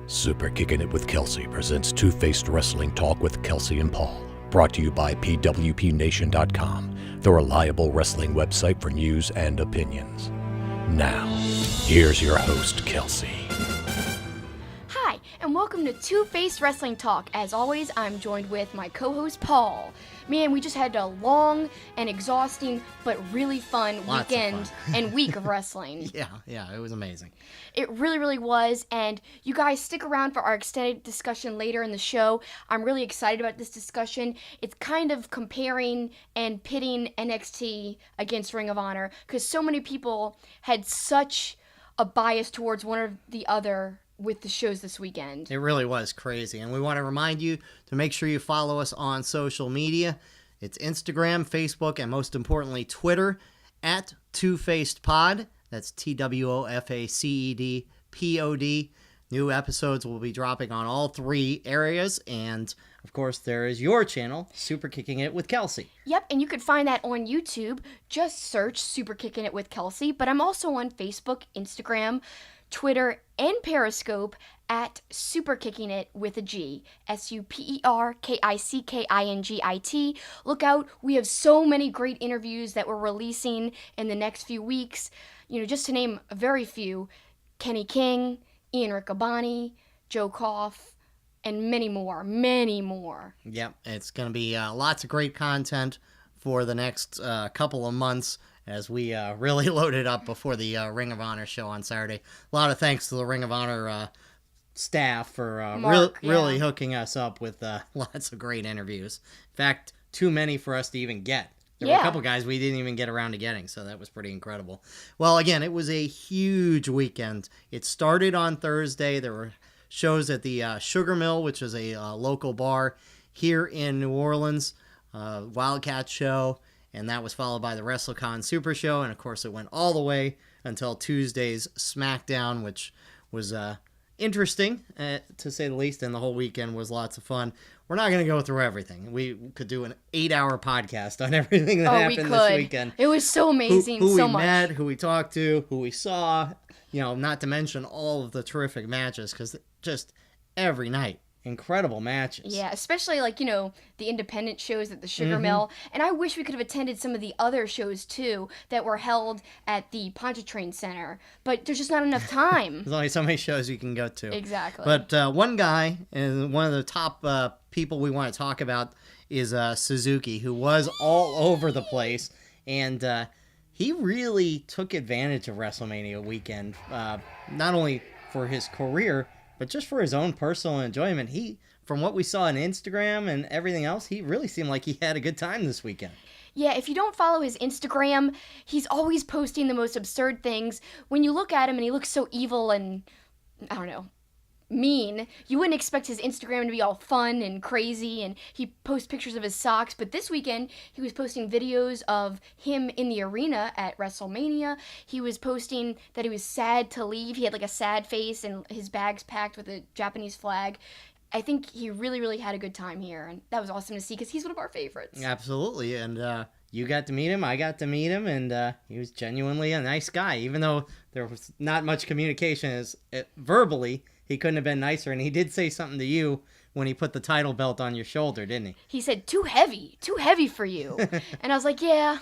Super Kicking It with Kelsi presents Two-Faced Wrestling Talk with Kelsi and Paul. Brought to you by PWPNation.com, the reliable wrestling website for news and opinions. Now, here's your host, Kelsi. Hi, and welcome to Two-Faced Wrestling Talk. As always, I'm joined with my co-host, Paul. Man, we just had a long and exhausting, but really fun weekend and week of wrestling. Yeah, it was amazing. It really was, and you guys stick around for our extended discussion later in the show. I'm really excited about this discussion. It's kind of comparing and pitting NXT against Ring of Honor, because so many people had such a bias towards one or the other with the shows this weekend. It really was crazy, and we want to remind you to make sure you follow us on social media. It's Instagram, Facebook, and most importantly, Twitter, at TwoFacedPod. That's TWOFACEDPOD. New episodes will be dropping on all three areas, and of course, there is your channel, Super Kicking It with Kelsi. Yep, and you can find that on YouTube. Just search Super Kicking It with Kelsi, but I'm also on Facebook, Instagram, Twitter, and Periscope at Super Kicking It with a G. SuperKickingIt. Look out, we have so many great interviews that we're releasing in the next few weeks. You know, just to name a very few, Kenny King, Ian Riccaboni, Joe Koff, and many more. Yep, it's going to be lots of great content for the next couple of months as we really loaded up before the Ring of Honor show on Saturday. A lot of thanks to the Ring of Honor staff for really hooking us up with lots of great interviews. In fact, too many for us to even get. There were a couple guys we didn't even get around to getting, so that was pretty incredible. Well, again, it was a huge weekend. It started on Thursday. There were shows at the Sugar Mill, which is a local bar here in New Orleans, Wildcat show, and that was followed by the WrestleCon Super Show, and of course it went all the way until Tuesday's SmackDown, which was interesting, to say the least, and the whole weekend was lots of fun. We're not going to go through everything. We could do an 8-hour podcast on everything that happened this weekend. It was so amazing, who so we much. met, who we talked to, who we saw, not to mention all of the terrific matches, because just every night, incredible matches. Yeah, especially the independent shows at the Sugar Mill. And I wish we could have attended some of the other shows too that were held at the Pontchartrain Center, but there's just not enough time. There's only so many shows you can go to. Exactly. But one guy, and one of the top people we want to talk about is Suzuki, who was all over the place, and he really took advantage of WrestleMania weekend, not only for his career, but just for his own personal enjoyment. From what we saw on Instagram and everything else, he really seemed like he had a good time this weekend. Yeah, if you don't follow his Instagram, he's always posting the most absurd things. When you look at him and he looks so evil and, I don't know, mean, you wouldn't expect his Instagram to be all fun and crazy, and he posts pictures of his socks. But this weekend he was posting videos of him in the arena at WrestleMania. He was posting that he was sad to leave. He had a sad face and his bags packed with a Japanese flag. I think he really had a good time here, and that was awesome to see because he's one of our favorites. Absolutely, and you got to meet him, I got to meet him, and he was genuinely a nice guy, even though there was not much communication verbally. He couldn't have been nicer, and he did say something to you when he put the title belt on your shoulder, didn't he? He said, too heavy for you. And I was like, yeah.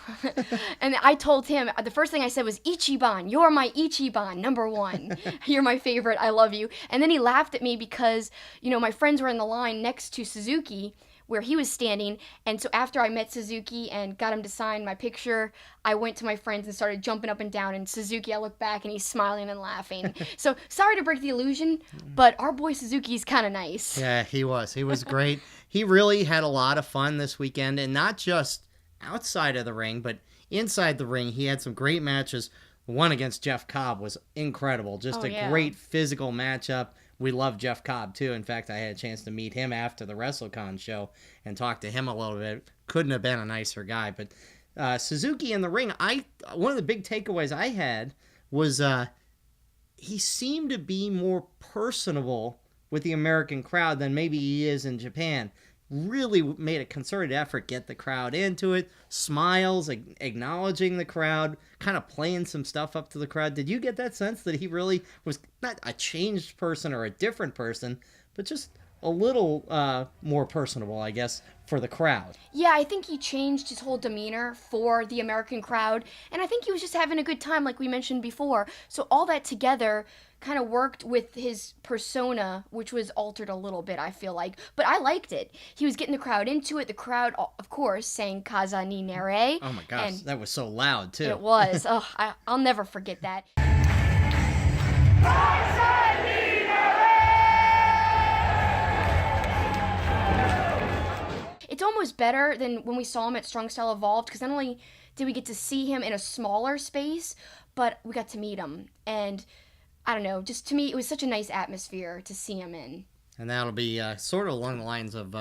And I told him, the first thing I said was, Ichiban, you're my Ichiban, number one. You're my favorite, I love you. And then he laughed at me because, my friends were in the line next to Suzuki, where he was standing, and so after I met Suzuki and got him to sign my picture, I went to my friends and started jumping up and down, and Suzuki, I look back and he's smiling and laughing. So, sorry to break the illusion, but our boy Suzuki's kind of nice. Yeah, he was great. He really had a lot of fun this weekend, and not just outside of the ring, but inside the ring. He had some great matches. The one against Jeff Cobb was incredible, just great physical matchup. We love Jeff Cobb, too. In fact, I had a chance to meet him after the WrestleCon show and talk to him a little bit. Couldn't have been a nicer guy. But Suzuki in the ring, one of the big takeaways I had was he seemed to be more personable with the American crowd than maybe he is in Japan. really made a concerted effort, get the crowd into it, smiles, acknowledging the crowd, kind of playing some stuff up to the crowd. Did you get that sense that he really was not a changed person or a different person, but just a little more personable, I guess, for the crowd? Yeah, I think he changed his whole demeanor for the American crowd, and I think he was just having a good time, like we mentioned before. So all that together kind of worked with his persona, which was altered a little bit, I feel like. But I liked it. He was getting the crowd into it. The crowd, of course, sang Kaza ni Nere. Oh my gosh, that was so loud, too. It was. Oh, I'll never forget that. It's almost better than when we saw him at Strong Style Evolved, because not only did we get to see him in a smaller space, but we got to meet him. And I don't know, just to me, it was such a nice atmosphere to see him in. And that'll be sort of along the lines of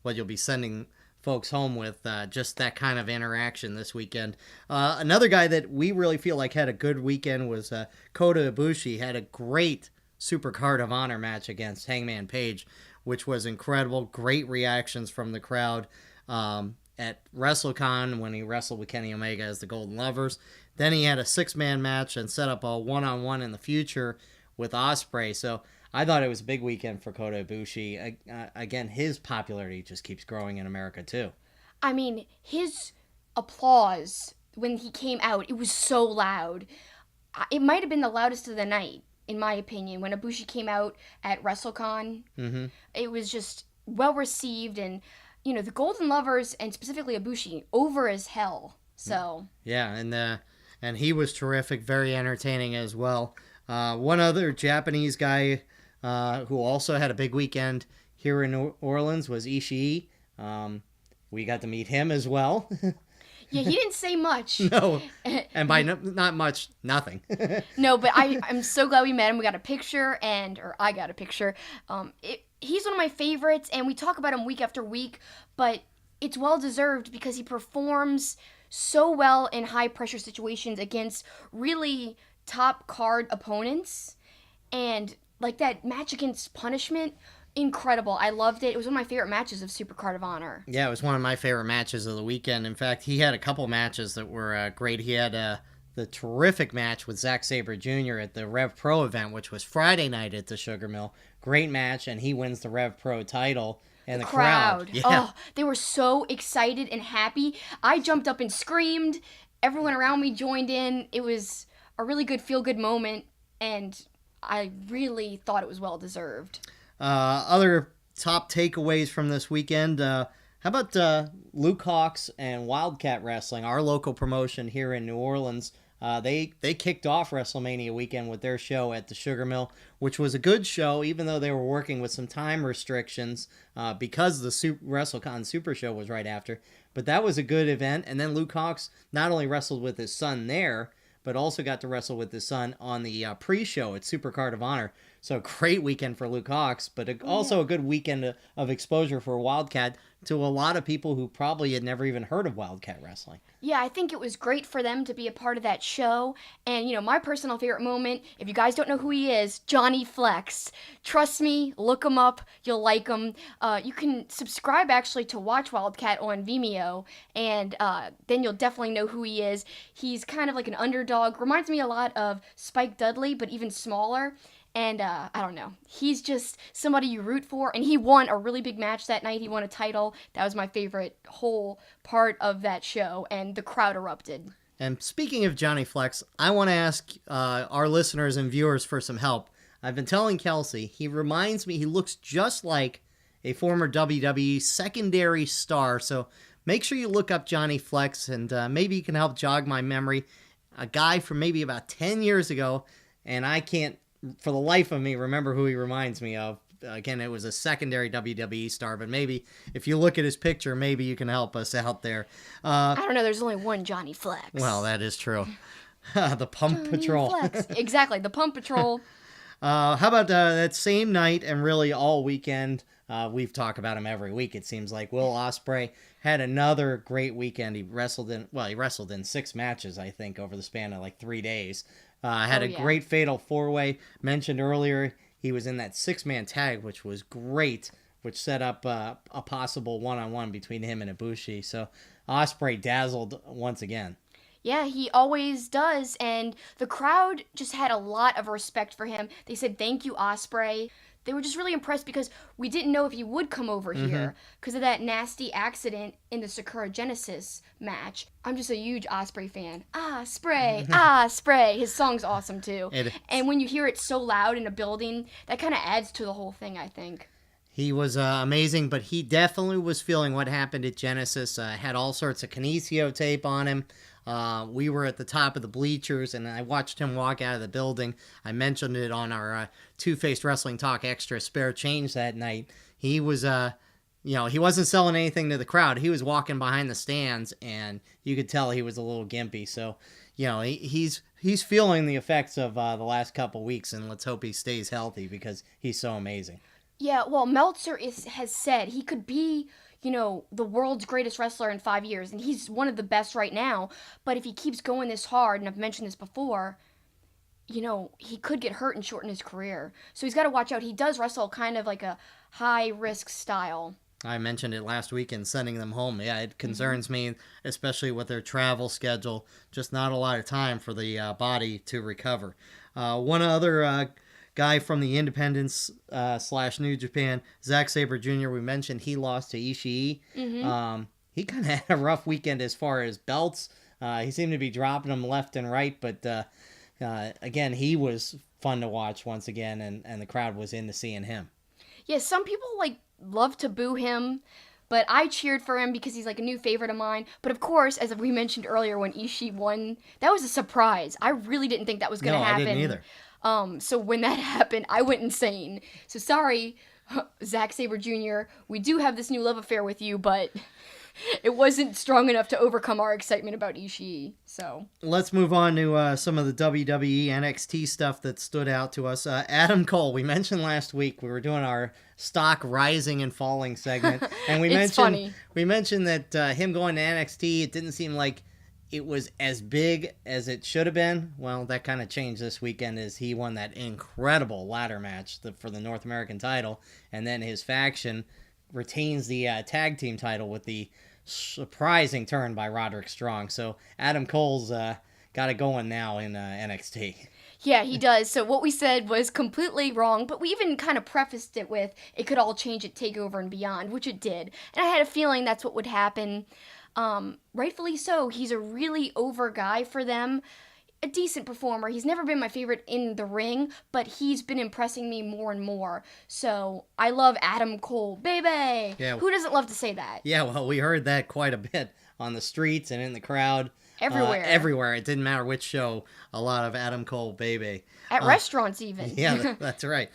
what you'll be sending folks home with, just that kind of interaction this weekend. Another guy that we really feel like had a good weekend was Kota Ibushi. Had a great Super Card of Honor match against Hangman Page, which was incredible. Great reactions from the crowd at WrestleCon when he wrestled with Kenny Omega as the Golden Lovers. Then he had a 6-man match and set up a one-on-one in the future with Ospreay. So I thought it was a big weekend for Kota Ibushi. Again, his popularity just keeps growing in America, too. I mean, his applause when he came out, it was so loud. It might have been the loudest of the night, in my opinion, when Ibushi came out at WrestleCon. Mm-hmm. It was just well-received, and, you know, the Golden Lovers, and specifically Ibushi, over as hell. So yeah, and he was terrific, very entertaining as well. One other Japanese guy who also had a big weekend here in New Orleans was Ishii. We got to meet him as well. yeah, he didn't say much. No, and by not much, nothing. No, but I'm so glad we met him. We got a picture, or I got a picture. He's one of my favorites, and we talk about him week after week, but it's well-deserved because he performs so well in high-pressure situations against really top-card opponents. And, like, that match against Punishment, incredible. I loved it. It was one of my favorite matches of Super Card of Honor. Yeah, it was one of my favorite matches of the weekend. In fact, he had a couple matches that were great. He had the terrific match with Zack Sabre Jr. at the Rev Pro event, which was Friday night at the Sugar Mill. Great match, and he wins the Rev Pro title. And the crowd. Yeah. Oh, they were so excited and happy. I jumped up and screamed. Everyone around me joined in. It was a really good feel-good moment, and I really thought it was well-deserved. Other top takeaways from this weekend. How about Luke Hawx and Wildcat Wrestling, our local promotion here in New Orleans? They kicked off WrestleMania weekend with their show at the Sugar Mill, which was a good show, even though they were working with some time restrictions because the WrestleCon Super Show was right after. But that was a good event. And then Luke Hawx not only wrestled with his son there, but also got to wrestle with his son on the pre-show at Super Card of Honor. So great weekend for Luke Hawx, but also a good weekend of exposure for Wildcat to a lot of people who probably had never even heard of Wildcat Wrestling. Yeah, I think it was great for them to be a part of that show. And, you know, my personal favorite moment, if you guys don't know who he is, Johnny Flex. Trust me, look him up. You'll like him. You can subscribe, actually, to watch Wildcat on Vimeo, and then you'll definitely know who he is. He's kind of like an underdog. Reminds me a lot of Spike Dudley, but even smaller. And, I don't know, he's just somebody you root for, and he won a really big match that night. He won a title. That was my favorite whole part of that show, and the crowd erupted. And speaking of Johnny Flex, I want to ask our listeners and viewers for some help. I've been telling Kelsi, he reminds me, he looks just like a former WWE secondary star, so make sure you look up Johnny Flex, and maybe you can help jog my memory. A guy from maybe about 10 years ago, and I can't for the life of me remember who he reminds me of. Again, it was a secondary WWE star, but maybe if you look at his picture, maybe you can help us out there. I don't know, there's only one Johnny Flex. Well, that is true. The Pump Johnny Patrol. Flex. Exactly, the Pump Patrol. How about that same night and really all weekend? We've talked about him every week, it seems like. Will Ospreay had another great weekend. He wrestled in 6 matches, I think, over the span of like 3 days. Had a great fatal 4-way. Mentioned earlier, he was in that 6-man tag, which was great which set up a possible one-on-one between him and Ibushi. So Ospreay dazzled once again. Yeah, he always does, and the crowd just had a lot of respect for him. They said, "Thank you, Ospreay." They were just really impressed because we didn't know if he would come over here because of that nasty accident in the Sakura Genesis match. I'm just a huge Ospreay fan. Ospreay, Ospreay. His song's awesome too. And when you hear it so loud in a building, that kind of adds to the whole thing, I think. He was amazing, but he definitely was feeling what happened at Genesis. Had all sorts of kinesio tape on him. We were at the top of the bleachers, and I watched him walk out of the building. I mentioned it on our Two-Faced Wrestling Talk Extra Spare Change that night. He was, he wasn't selling anything to the crowd. He was walking behind the stands, and you could tell he was a little gimpy. So, he's feeling the effects of the last couple weeks, and let's hope he stays healthy because he's so amazing. Yeah, well, Meltzer has said he could be, the world's greatest wrestler in 5 years, and he's one of the best right now. But if he keeps going this hard, and I've mentioned this before, he could get hurt and shorten his career. So he's got to watch out. He does wrestle kind of like a high-risk style. I mentioned it last week in sending them home. Yeah, it concerns me, especially with their travel schedule. Just not a lot of time for the body to recover. One other guy from the Independents / New Japan, Zack Sabre Jr., we mentioned he lost to Ishii. He kind of had a rough weekend as far as belts. He seemed to be dropping them left and right, but again, he was fun to watch once again, and the crowd was into seeing him. Yeah, some people love to boo him, but I cheered for him because he's a new favorite of mine. But of course, as we mentioned earlier, when Ishii won, that was a surprise. I really didn't think that was going to happen. No, I didn't either. So when that happened, I went insane. So sorry, Zack Sabre Jr., we do have this new love affair with you, but it wasn't strong enough to overcome our excitement about Ishii. So let's move on to some of the WWE NXT stuff that stood out to us. Adam Cole, we mentioned last week we were doing our stock rising and falling segment, and we mentioned that him going to NXT, it didn't seem like it was as big as it should have been. Well, that kind of changed this weekend as he won that incredible ladder match for the North American title, and then his faction retains the tag team title with the surprising turn by Roderick Strong. So Adam Cole's got it going now in NXT. Yeah, he does. So what we said was completely wrong, but we even kind of prefaced it with it could all change at TakeOver and beyond, which it did. And I had a feeling that's what would happen. Rightfully so. He's a really over guy for them. A decent performer. He's never been my favorite in the ring, but he's been impressing me more and more. So I love Adam Cole, baby. Yeah. Who doesn't love to say that? Yeah, well, we heard that quite a bit on the streets and in the crowd. Everywhere. Everywhere. It didn't matter which show. A lot of Adam Cole, baby. At restaurants, even. Yeah, that's right.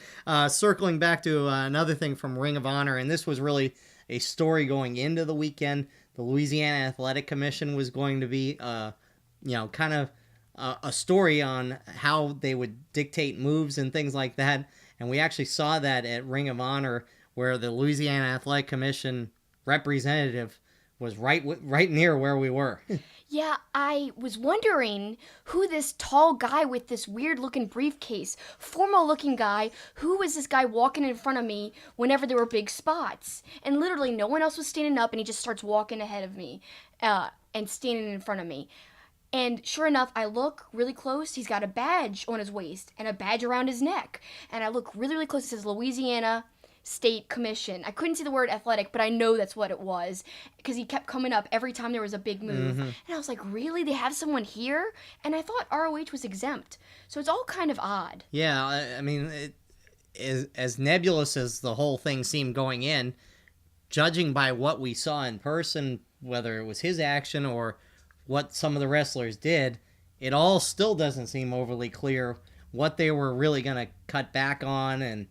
Circling back to another thing from Ring of Honor, and this was really a story going into the weekend. The Louisiana Athletic Commission was going to be, kind of a story on how they would dictate moves and things like that. And we actually saw that at Ring of Honor, where the Louisiana Athletic Commission representative was right near where we were. Yeah, I was wondering who this tall guy with this weird-looking briefcase, formal-looking guy, who was this guy walking in front of me whenever there were big spots? And literally no one else was standing up, and he just starts walking ahead of me and standing in front of me. And sure enough, I look really close. He's got a badge on his waist and a badge around his neck. And I look really, really close. It says Louisiana State Commission. I couldn't see the word athletic, but I know that's what it was because he kept coming up every time there was a big move. And I was like, really? They have someone here? And I thought ROH was exempt. So it's all kind of odd. Yeah, I mean, as nebulous as the whole thing seemed going in, judging by what we saw in person, whether it was his action or what some of the wrestlers did, it all still doesn't seem overly clear what they were really going to cut back on and,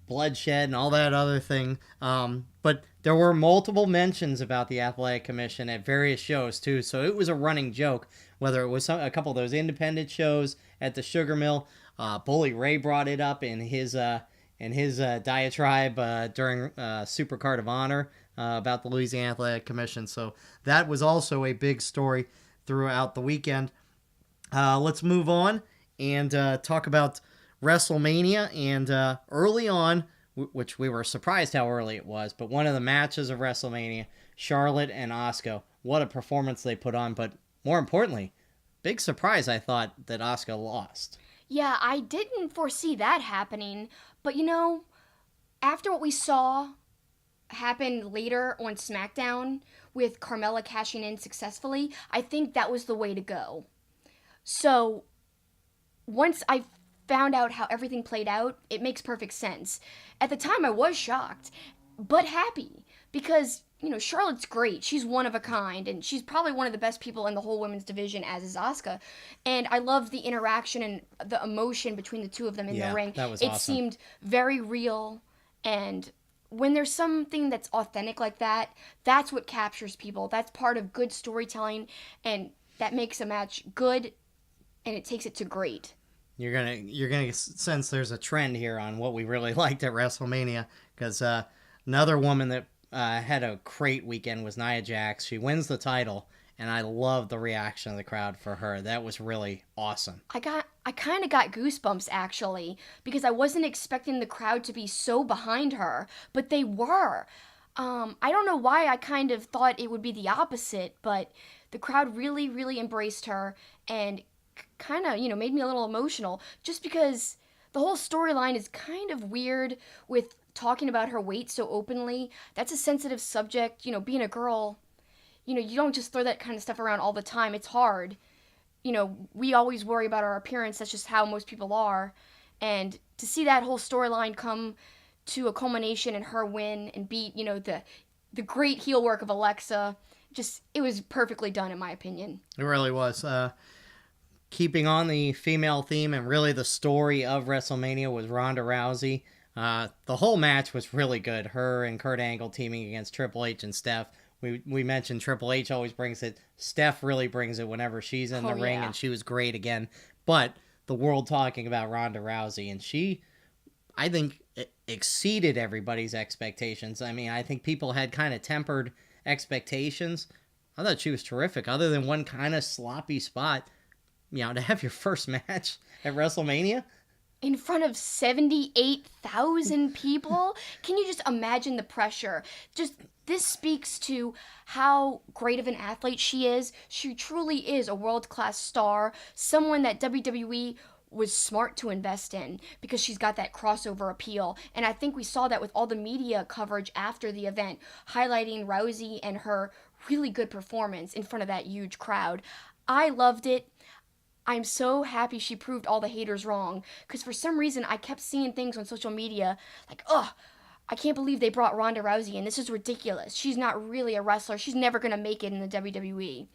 bloodshed and all that other thing. But there were multiple mentions about the Athletic Commission at various shows too, so it was a running joke, whether it was a couple of those independent shows at the Sugar Mill. Bully Ray brought it up in his diatribe during Supercard of Honor about the Louisiana Athletic Commission. So that was also a big story throughout the weekend. Let's move on and talk about WrestleMania. And early on, which we were surprised how early it was, but one of the matches of WrestleMania, Charlotte and Asuka, what a performance they put on, but more importantly, big surprise I thought that Asuka lost. Yeah, I didn't foresee that happening, but after what we saw happen later on SmackDown with Carmella cashing in successfully, I think that was the way to go. So, once I found out how everything played out, it makes perfect sense. At the time, I was shocked, but happy, because, Charlotte's great. She's one of a kind, and she's probably one of the best people in the whole women's division, as is Asuka. And I love the interaction and the emotion between the two of them in the ring. That was It awesome. seemed very real, and when there's something that's authentic like that, that's what captures people. That's part of good storytelling, and that makes a match good, and it takes it to great. You're gonna sense there's a trend here on what we really liked at WrestleMania, because another woman that had a great weekend was Nia Jax. She wins the title, and I love the reaction of the crowd for her. That was really awesome. I kind of got goosebumps, actually, because I wasn't expecting the crowd to be so behind her, but they were. I don't know why I kind of thought it would be the opposite, but the crowd really, really embraced her, and kind of, made me a little emotional, just because the whole storyline is kind of weird with talking about her weight so openly. That's a sensitive subject, being a girl, you don't just throw that kind of stuff around all the time. It's hard. We always worry about our appearance. That's just how most people are. And to see that whole storyline come to a culmination and her win and beat, the great heel work of Alexa, it was perfectly done, in my opinion. It really was. Keeping on the female theme and really the story of WrestleMania was Ronda Rousey. The whole match was really good. Her and Kurt Angle teaming against Triple H and Steph. We mentioned Triple H always brings it. Steph really brings it whenever she's in the ring, and she was great again. But the world talking about Ronda Rousey, and she, I think, exceeded everybody's expectations. I mean, I think people had kind of tempered expectations. I thought she was terrific, other than one kind of sloppy spot. To have your first match at WrestleMania in front of 78,000 people. Can you just imagine the pressure? This speaks to how great of an athlete she is. She truly is a world-class star, someone that WWE was smart to invest in because she's got that crossover appeal. And I think we saw that with all the media coverage after the event, highlighting Rousey and her really good performance in front of that huge crowd. I loved it. I'm so happy she proved all the haters wrong, because for some reason I kept seeing things on social media like, I can't believe they brought Ronda Rousey in. This is ridiculous. She's not really a wrestler. She's never going to make it in the WWE.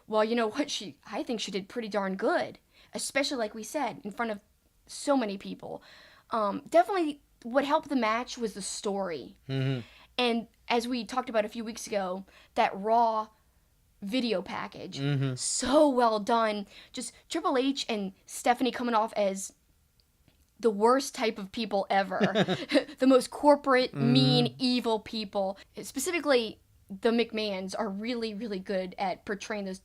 Well, you know what? I think she did pretty darn good, especially, like we said, in front of so many people. Definitely what helped the match was the story. Mm-hmm. And as we talked about a few weeks ago, that Raw video package, so well done. Just Triple H and Stephanie coming off as the worst type of people ever. The most corporate, mean, evil people. Specifically, the McMahons are really, really good at portraying those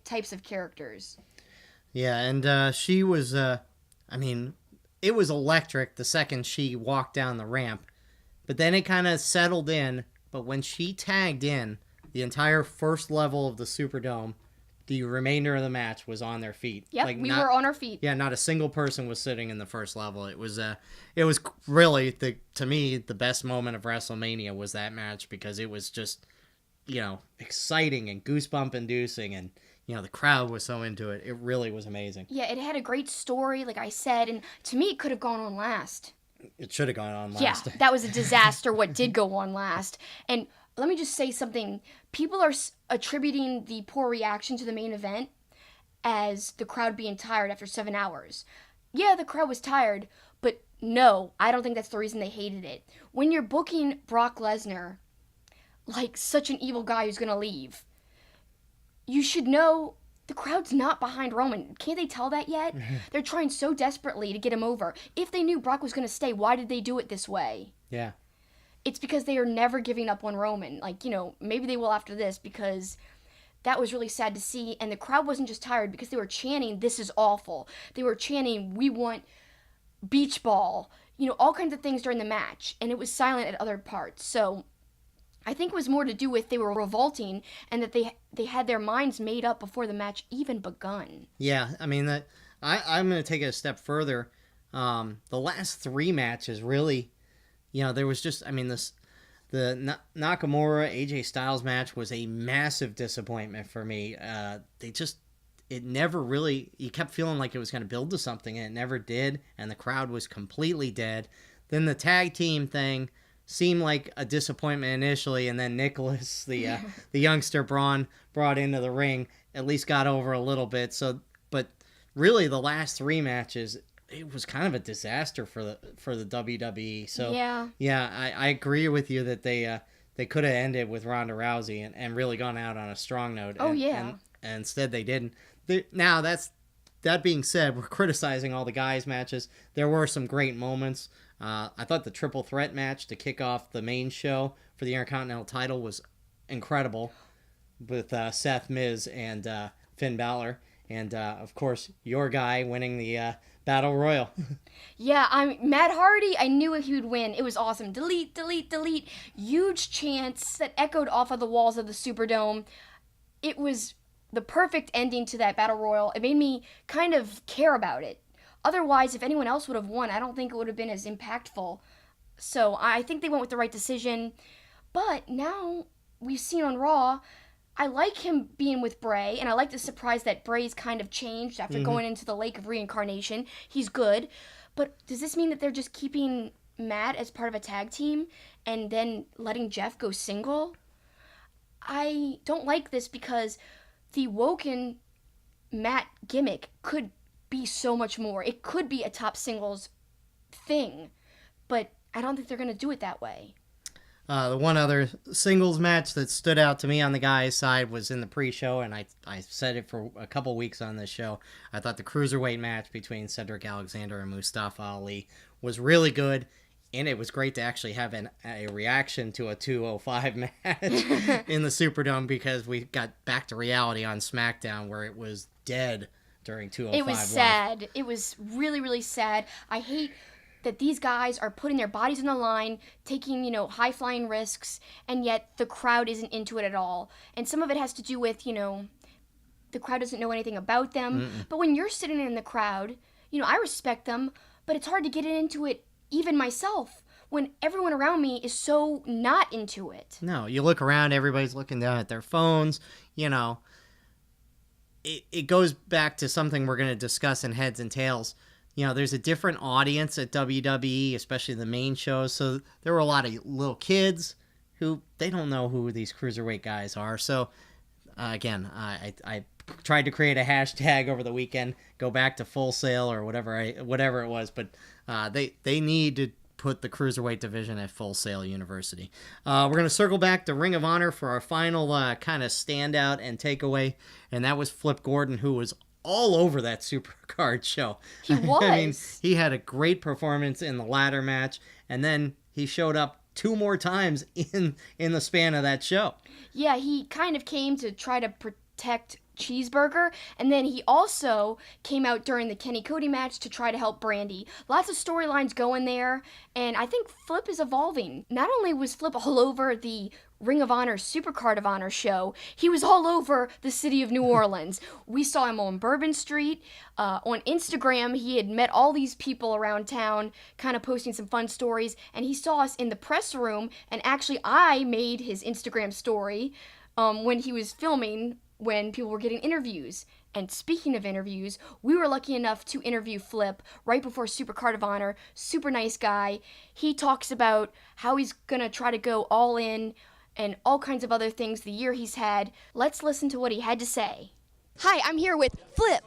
types of characters. Yeah, and she was, it was electric the second she walked down the ramp. But then it kind of settled in. But when she tagged in, the entire first level of the Superdome, the remainder of the match was on their feet. Yep, we were on our feet. Yeah, not a single person was sitting in the first level. It was really, to me, the best moment of WrestleMania was that match, because it was just, exciting and goosebump inducing, and the crowd was so into it. It really was amazing. Yeah, it had a great story, like I said, and to me, it could have gone on last. It should have gone on last. Yeah, that was a disaster. What did go on last? And let me just say something. People are attributing the poor reaction to the main event as the crowd being tired after 7 hours. Yeah, the crowd was tired, but no, I don't think that's the reason they hated it. When you're booking Brock Lesnar like such an evil guy who's going to leave, you should know the crowd's not behind Roman. Can't they tell that yet? They're trying so desperately to get him over. If they knew Brock was going to stay, why did they do it this way? Yeah. It's because they are never giving up on Roman. Maybe they will after this, because that was really sad to see. And the crowd wasn't just tired because they were chanting, "This is awful." They were chanting, "We want beach ball." all kinds of things during the match, and it was silent at other parts. So I think it was more to do with they were revolting and that they had their minds made up before the match even begun. Yeah, I mean, I'm going to take it a step further. The last 3 matches really, there was just, the Nakamura AJ Styles match was a massive disappointment for me. It never really, you kept feeling like it was going to build to something, and it never did, and the crowd was completely dead. Then the tag team thing seemed like a disappointment initially, and then Nicholas, the youngster Braun, brought into the ring, at least got over a little bit. So, but really the last 3 matches, it was kind of a disaster for the WWE. So yeah, I agree with you that they could have ended with Ronda Rousey and really gone out on a strong note. And instead they didn't. Now that being said, we're criticizing all the guys' matches. There were some great moments. I thought the triple threat match to kick off the main show for the Intercontinental title was incredible, with Seth, Miz, and Finn Balor, and of course your guy winning the Battle Royal. Yeah, Matt Hardy. I knew he would win. It was awesome. Delete, delete, delete. Huge chants that echoed off of the walls of the Superdome. It was the perfect ending to that Battle Royal. It made me kind of care about it. Otherwise, if anyone else would have won, I don't think it would have been as impactful. So I think they went with the right decision. But now we've seen on Raw, I like him being with Bray, and I like the surprise that Bray's kind of changed after going into the Lake of Reincarnation. He's good. But does this mean that they're just keeping Matt as part of a tag team and then letting Jeff go single? I don't like this because the Woken Matt gimmick could be so much more. It could be a top singles thing, but I don't think they're going to do it that way. The one other singles match that stood out to me on the guys' side was in the pre-show, and I said it for a couple weeks on this show. I thought the cruiserweight match between Cedric Alexander and Mustafa Ali was really good, and it was great to actually have a reaction to a 205 match in the Superdome, because we got back to reality on SmackDown where it was dead during 205 It was sad. It was really, really sad. I hate that these guys are putting their bodies on the line, taking, high-flying risks, and yet the crowd isn't into it at all. And some of it has to do with, the crowd doesn't know anything about them. Mm-mm. But when you're sitting in the crowd, I respect them, but it's hard to get into it even myself when everyone around me is so not into it. No, you look around, everybody's looking down at their phones, It goes back to something we're going to discuss in Heads and Tails. There's a different audience at WWE, especially the main shows. So there were a lot of little kids who, they don't know who these cruiserweight guys are. So, again, I tried to create a hashtag over the weekend, go back to Full Sail or whatever it was. But they need to put the cruiserweight division at Full Sail University. We're going to circle back to Ring of Honor for our final kind of standout and takeaway. And that was Flip Gordon, who was all over that Supercard show. He was. He had a great performance in the ladder match, and then he showed up 2 more times in the span of that show. Yeah, he kind of came to try to protect Cheeseburger, and then he also came out during the Kenny Cody match to try to help Brandy. Lots of storylines going there, and I think Flip is evolving. Not only was Flip all over the Ring of Honor Supercard of Honor show, he was all over the city of New Orleans. We saw him on Bourbon Street. On Instagram, he had met all these people around town, kind of posting some fun stories, and he saw us in the press room, and actually I made his Instagram story when he was filming, when people were getting interviews. And speaking of interviews, we were lucky enough to interview Flip right before Supercard of Honor. Super nice guy. He talks about how he's going to try to go all in and all kinds of other things the year he's had. Let's listen to what he had to say. Hi, I'm here with Flip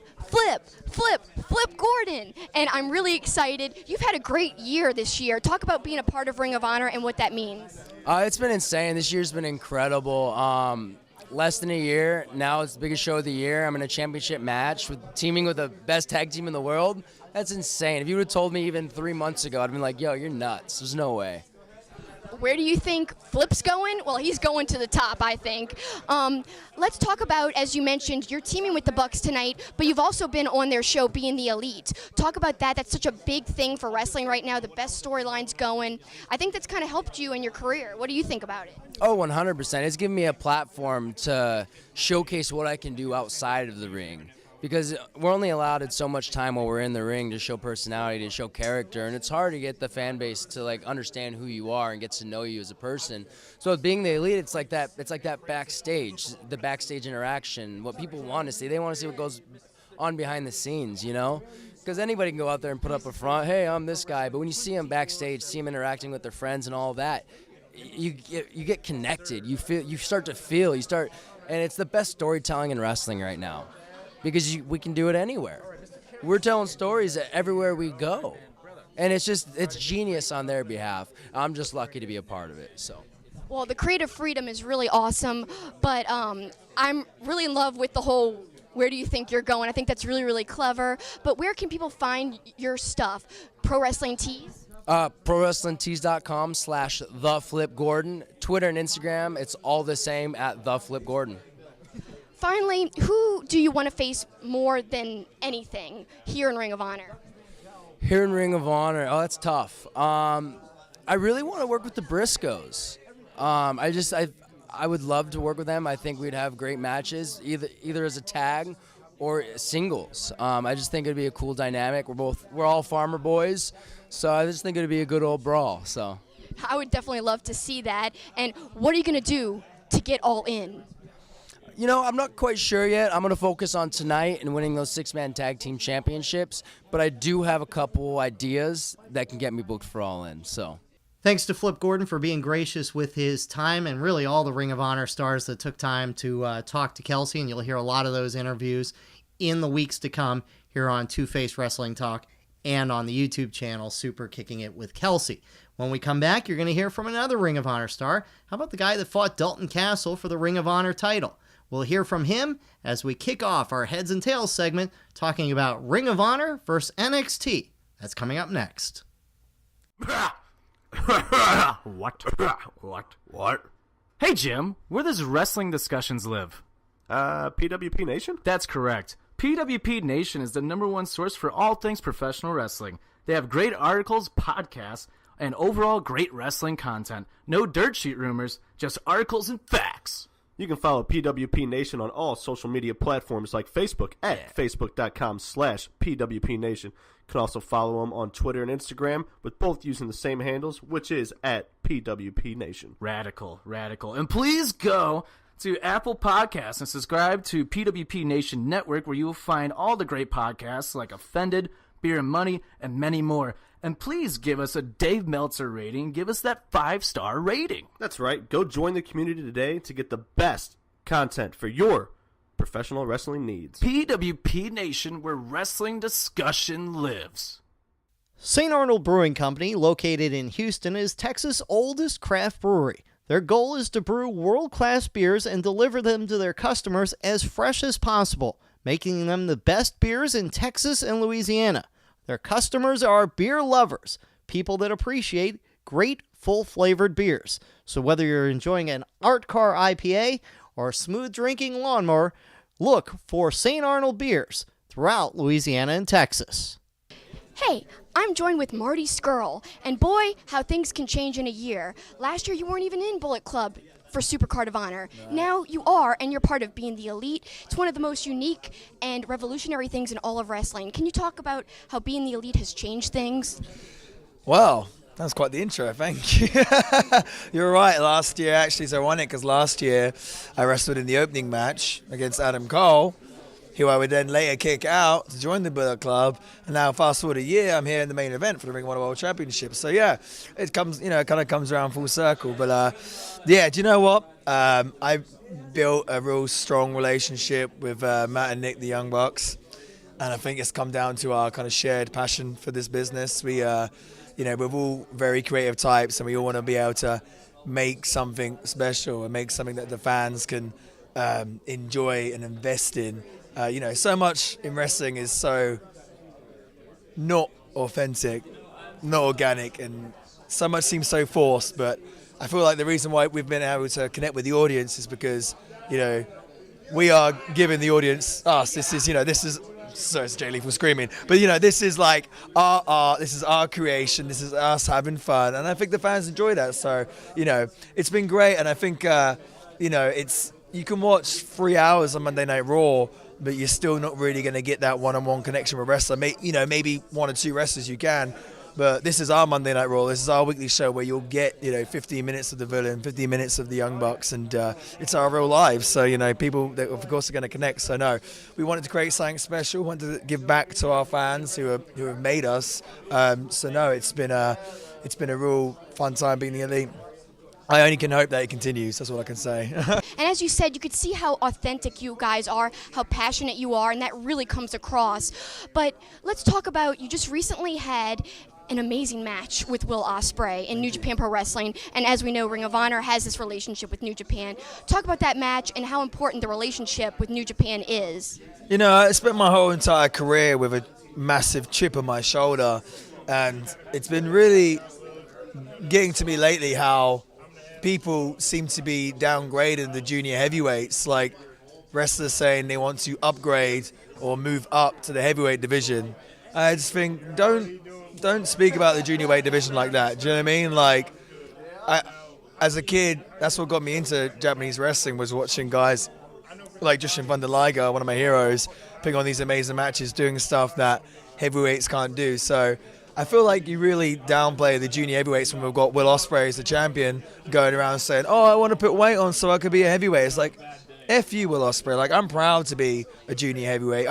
Gordon, and I'm really excited. You've had a great year this year. Talk about being a part of Ring of Honor and what that means. It's been insane. This year's been incredible. Less than a year, now it's the biggest show of the year. I'm in a championship match teaming with the best tag team in the world. That's insane. If you would have told me even 3 months ago, I'd have been like, yo, you're nuts. There's no way. where do you think Flip's going? Well, he's going to the top, I think. Let's talk about, as you mentioned, you're teaming with the Bucks tonight, but you've also been on their show, Being the Elite. Talk about that. That's such a big thing for wrestling right now, the best storylines going. I think that's kind of helped you in your career. What do you think about it? Oh, 100%. It's given me a platform to showcase what I can do outside of the ring. Because we're only allowed so much time while we're in the ring to show personality, to show character, and it's hard to get the fan base to understand who you are and get to know you as a person. So with Being the Elite, it's like that backstage, the backstage interaction, what people want to see. They want to see what goes on behind the scenes, Because anybody can go out there and put up a front, hey, I'm this guy, but when you see them backstage, see them interacting with their friends and all that, you get connected. You start, and it's the best storytelling in wrestling right now. Because we can do it anywhere. We're telling stories everywhere we go. And it's genius on their behalf. I'm just lucky to be a part of it. So. Well, the creative freedom is really awesome, but I'm really in love with the whole where do you think you're going. I think that's really, really clever. But where can people find your stuff? Pro Wrestling Tees? ProWrestlingTees.com/TheFlipGordon. Twitter and Instagram, it's all the same at TheFlipGordon. Finally, who do you want to face more than anything here in Ring of Honor? Here in Ring of Honor, that's tough. I really want to work with the Briscoes. I would love to work with them. I think we'd have great matches, either as a tag or singles. I just think it'd be a cool dynamic. We're all farmer boys, so I just think it'd be a good old brawl. So I would definitely love to see that. And what are you going to do to get all in? I'm not quite sure yet. I'm going to focus on tonight and winning those 6-man tag team championships, but I do have a couple ideas that can get me booked for All In. So, thanks to Flip Gordon for being gracious with his time, and really all the Ring of Honor stars that took time to talk to Kelsi, and you'll hear a lot of those interviews in the weeks to come here on Two-Face Wrestling Talk and on the YouTube channel Super Kicking It with Kelsi. When we come back, you're going to hear from another Ring of Honor star. How about the guy that fought Dalton Castle for the Ring of Honor title? We'll hear from him as we kick off our Heads and Tails segment talking about Ring of Honor versus NXT. That's coming up next. What? Hey, Jim, where does Wrestling Discussions live? PWP Nation? That's correct. PWP Nation is the #1 source for all things professional wrestling. They have great articles, podcasts, and overall great wrestling content. No dirt sheet rumors, just articles and facts. You can follow PWP Nation on all social media platforms like Facebook at facebook.com/PWP Nation. You can also follow them on Twitter and Instagram, with both using the same handles, which is at PWP Nation. Radical. And please go to Apple Podcasts and subscribe to PWP Nation Network, where you will find all the great podcasts like Offended, Beer and Money, and many more. And please give us a Dave Meltzer rating. Give us that 5-star rating. That's right. Go join the community today to get the best content for your professional wrestling needs. PWP Nation, where wrestling discussion lives. St. Arnold Brewing Company, located in Houston, is Texas' oldest craft brewery. Their goal is to brew world-class beers and deliver them to their customers as fresh as possible, making them the best beers in Texas and Louisiana. Their customers are beer lovers, people that appreciate great, full-flavored beers. So whether you're enjoying an Art Car IPA or a smooth-drinking lawnmower, look for St. Arnold beers throughout Louisiana and Texas. Hey, I'm joined with Marty Scurll, and boy, how things can change in a year. Last year, you weren't even in Bullet Club for Supercard of Honor. Now you are, and you're part of Being the Elite. It's one of the most unique and revolutionary things in all of wrestling. Can you talk about how Being the Elite has changed things? Well, that was quite the intro, thank you. You're right, last year, actually, it's ironic because last year I wrestled in the opening match against Adam Cole, who I would then later kick out to join the Bullet Club, and now fast forward a year, I'm here in the main event for the Ring of Honor World Championship. So yeah, it comes, it kind of comes around full circle. But yeah, do you know what? I built a real strong relationship with Matt and Nick, the Young Bucks, and I think it's come down to our kind of shared passion for this business. We, we're all very creative types, and we all want to be able to make something special and make something that the fans can enjoy and invest in. So much in wrestling is so not authentic, not organic, and so much seems so forced, but I feel like the reason why we've been able to connect with the audience is because, we are giving the audience us. This is, sorry, it's Jay Lethal screaming, but this is like our art, this is our creation, this is us having fun, and I think the fans enjoy that. So, it's been great, and I think, you can watch 3 hours on Monday Night Raw, but you're still not really going to get that one-on-one connection with a wrestler. Maybe 1 or 2 wrestlers you can. But this is our Monday Night Raw. This is our weekly show where you'll get, 15 minutes of the Villain, 15 minutes of the Young Bucks, and it's our real lives. So, people that, of course, are going to connect. So, no, we wanted to create something special. Wanted to give back to our fans who have made us. So, no, it's been a real fun time being the Elite. I only can hope that it continues. That's all I can say. And as you said, you could see how authentic you guys are, how passionate you are, and that really comes across. But let's talk about, you just recently had an amazing match with Will Ospreay in New Japan Pro Wrestling, and as we know, Ring of Honor has this relationship with New Japan. Talk about that match and how important the relationship with New Japan is. I spent my whole entire career with a massive chip on my shoulder, and it's been really getting to me lately how people seem to be downgrading the junior heavyweights, like wrestlers saying they want to upgrade or move up to the heavyweight division. I just think, don't speak about the junior weight division like that. Do you know what I mean? Like, as a kid, that's what got me into Japanese wrestling, was watching guys like Jushin Thunder Liger, one of my heroes, putting on these amazing matches, doing stuff that heavyweights can't do. So I feel like you really downplay the junior heavyweights when we've got Will Ospreay as the champion going around saying, oh, I want to put weight on so I could be a heavyweight. It's like, F you, Will Ospreay. Like, I'm proud to be a junior heavyweight.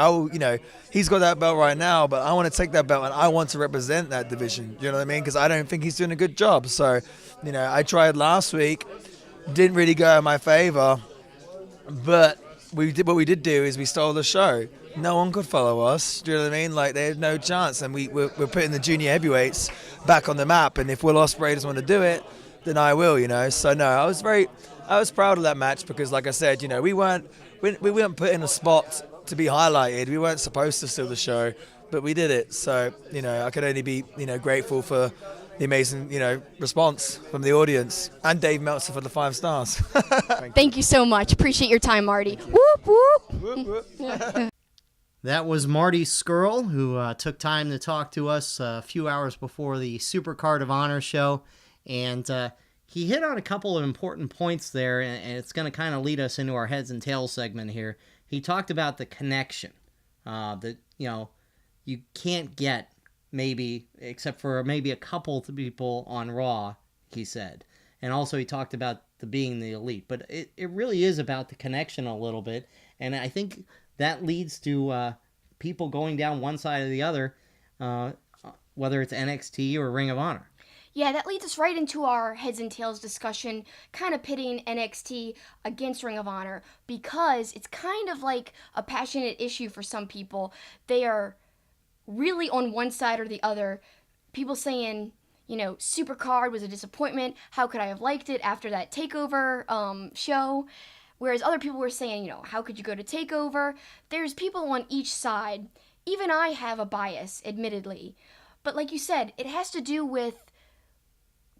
He's got that belt right now, but I want to take that belt and I want to represent that division. You know what I mean? Because I don't think he's doing a good job. So, I tried last week, didn't really go in my favor, but what we did do is we stole the show. No one could follow us. Do you know what I mean? Like, they had no chance, and we're putting the junior heavyweights back on the map. And if Will Ospreay doesn't want to do it, then I will. So no, I was proud of that match because, like I said, we weren't put in a spot to be highlighted. We weren't supposed to steal the show, but we did it. So, I could only be, grateful for the amazing, response from the audience and Dave Meltzer for the 5 stars. Thank you so much. Appreciate your time, Marty. Whoop, whoop. Whoop, whoop. That was Marty Scurll, who took time to talk to us a few hours before the Super Card of Honor show. And he hit on a couple of important points there, and it's going to kind of lead us into our heads and tails segment here. He talked about the connection that, you can't get maybe, except for maybe a couple of people on Raw, he said. And also he talked about being the Elite. But it really is about the connection a little bit, and I think that leads to people going down one side or the other, whether it's NXT or Ring of Honor. Yeah, that leads us right into our heads and tails discussion, kind of pitting NXT against Ring of Honor, because it's kind of like a passionate issue for some people. They are really on one side or the other. People saying, Supercard was a disappointment. How could I have liked it after that TakeOver show? Whereas other people were saying, how could you go to TakeOver? There's people on each side. Even I have a bias, admittedly. But like you said, it has to do with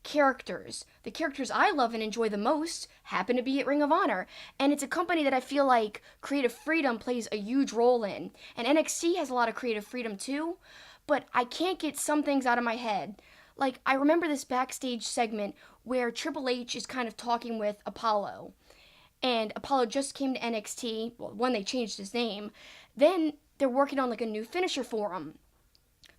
characters. The characters I love and enjoy the most happen to be at Ring of Honor. And it's a company that I feel like creative freedom plays a huge role in. And NXT has a lot of creative freedom too, but I can't get some things out of my head. Like, I remember this backstage segment where Triple H is kind of talking with Apollo. And Apollo just came to NXT. Well, when they changed his name. Then they're working on like a new finisher for him.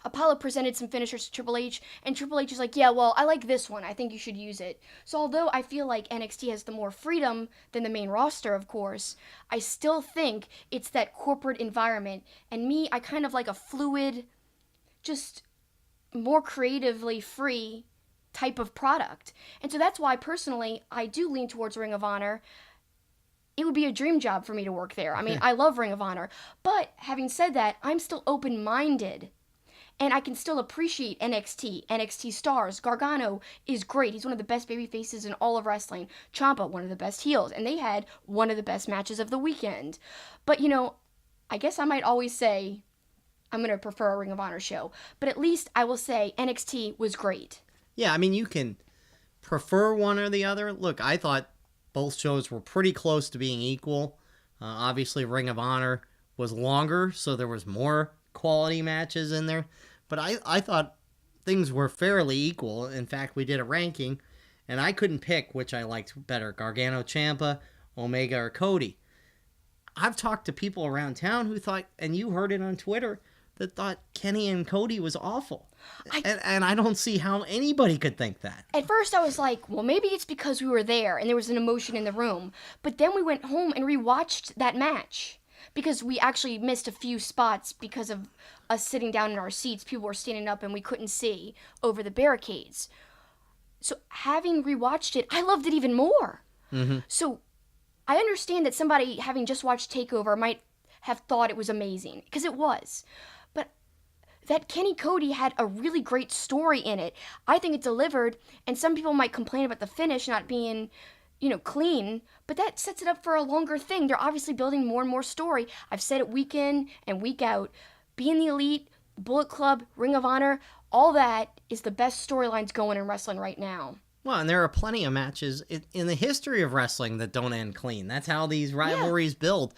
Apollo presented some finishers to Triple H, and Triple H is like, yeah, well, I like this one. I think you should use it. So although I feel like NXT has the more freedom than the main roster, of course, I still think it's that corporate environment. And me, I kind of like a fluid, just more creatively free type of product. And so that's why, personally, I do lean towards Ring of Honor. It would be a dream job for me to work there. I mean, I love Ring of Honor. But having said that, I'm still open-minded. And I can still appreciate NXT, NXT stars. Gargano is great. He's one of the best baby faces in all of wrestling. Ciampa, one of the best heels. And they had one of the best matches of the weekend. But, I guess I might always say I'm going to prefer a Ring of Honor show. But at least I will say NXT was great. Yeah, I mean, you can prefer one or the other. Look, I thought both shows were pretty close to being equal. Obviously, Ring of Honor was longer, so there was more quality matches in there. But I thought things were fairly equal. In fact, we did a ranking, and I couldn't pick which I liked better, Gargano Ciampa, Omega, or Cody. I've talked to people around town who thought, and you heard it on Twitter, that thought Kenny and Cody was awful. And I don't see how anybody could think that. At first I was like, well, maybe it's because we were there and there was an emotion in the room. But then we went home and rewatched that match. Because we actually missed a few spots because of us sitting down in our seats. People were standing up and we couldn't see over the barricades. So having rewatched it, I loved it even more. Mm-hmm. So I understand that somebody having just watched TakeOver might have thought it was amazing. Because it was. But that Kenny Cody had a really great story in it. I think it delivered. And some people might complain about the finish not being, clean, but that sets it up for a longer thing. They're obviously building more and more story. I've said it week in and week out. Being the Elite, Bullet Club, Ring of Honor, all that is the best storylines going in wrestling right now. Well, and there are plenty of matches in the history of wrestling that don't end clean. That's how these rivalries build.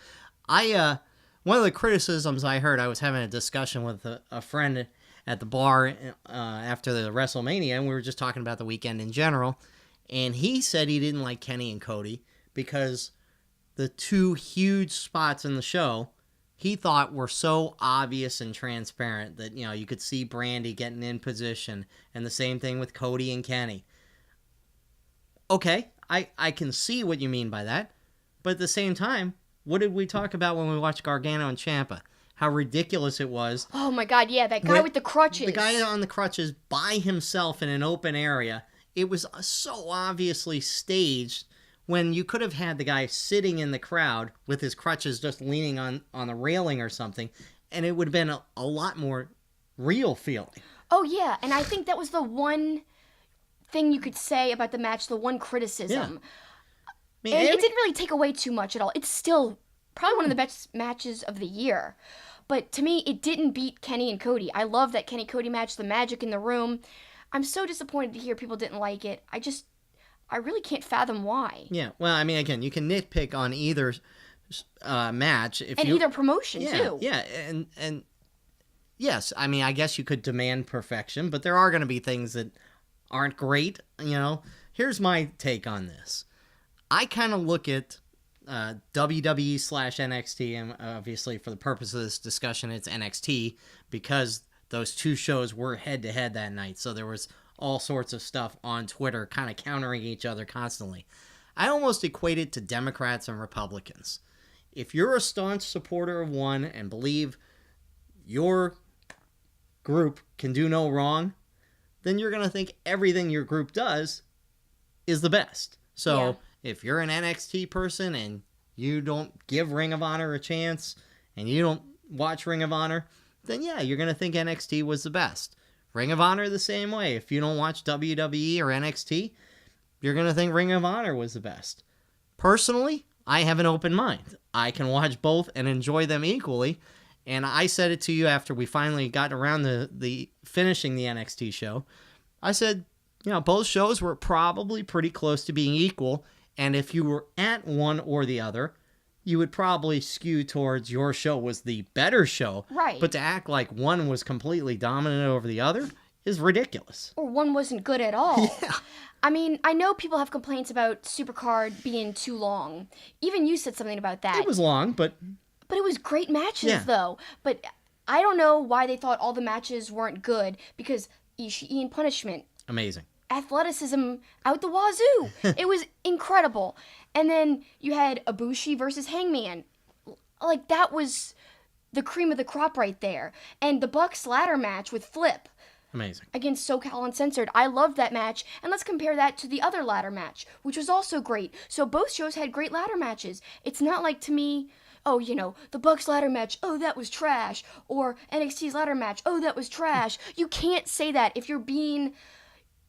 One of the criticisms I heard, I was having a discussion with a friend at the bar after the WrestleMania, and we were just talking about the weekend in general. And he said he didn't like Kenny and Cody because the two huge spots in the show he thought were so obvious and transparent that, you could see Brandy getting in position, and the same thing with Cody and Kenny. Okay, I can see what you mean by that, but at the same time, what did we talk about when we watched Gargano and Ciampa? How ridiculous it was. Oh my God, yeah, that guy with the crutches. The guy on the crutches by himself in an open area. It was so obviously staged when you could have had the guy sitting in the crowd with his crutches just leaning on the railing or something, and it would have been a lot more real feeling. Oh, yeah, and I think that was the one thing you could say about the match, the one criticism. Yeah. And it didn't really take away too much at all. It's still probably one of the best matches of the year. But to me, it didn't beat Kenny and Cody. I love that Kenny-Cody match, the magic in the room. I'm so disappointed to hear people didn't like it. I really can't fathom why. Yeah, well, I mean, again, you can nitpick on either match. Either promotion, too. Yeah, and yes, I mean, I guess you could demand perfection, but there are going to be things that aren't great, Here's my take on this. I kind of look at WWE/NXT, and obviously for the purpose of this discussion, it's NXT, because those two shows were head-to-head that night, so there was all sorts of stuff on Twitter kind of countering each other constantly. I almost equate it to Democrats and Republicans. If you're a staunch supporter of one and believe your group can do no wrong, then you're going to think everything your group does is the best. So if you're an NXT person and you don't give Ring of Honor a chance and you don't watch Ring of Honor, then you're going to think NXT was the best. Ring of Honor the same way. If you don't watch WWE or NXT, you're going to think Ring of Honor was the best. Personally, I have an open mind. I can watch both and enjoy them equally. And I said it to you after we finally got around the finishing the NXT show. I said, both shows were probably pretty close to being equal. And if you were at one or the other, you would probably skew towards your show was the better show. Right. But to act like one was completely dominant over the other is ridiculous. Or one wasn't good at all. Yeah. I mean, I know people have complaints about Supercard being too long. Even you said something about that. It was long, but it was great matches, though. But I don't know why they thought all the matches weren't good, because Ishii and Punishment. Amazing. Athleticism out the wazoo. It was incredible. And then you had Ibushi versus Hangman. Like, that was the cream of the crop right there. And the Bucks ladder match with Flip. Amazing. Against SoCal Uncensored. I loved that match. And let's compare that to the other ladder match, which was also great. So both shows had great ladder matches. It's not like, to me, the Bucks ladder match, oh, that was trash. Or NXT's ladder match, oh, that was trash. You can't say that. If you're being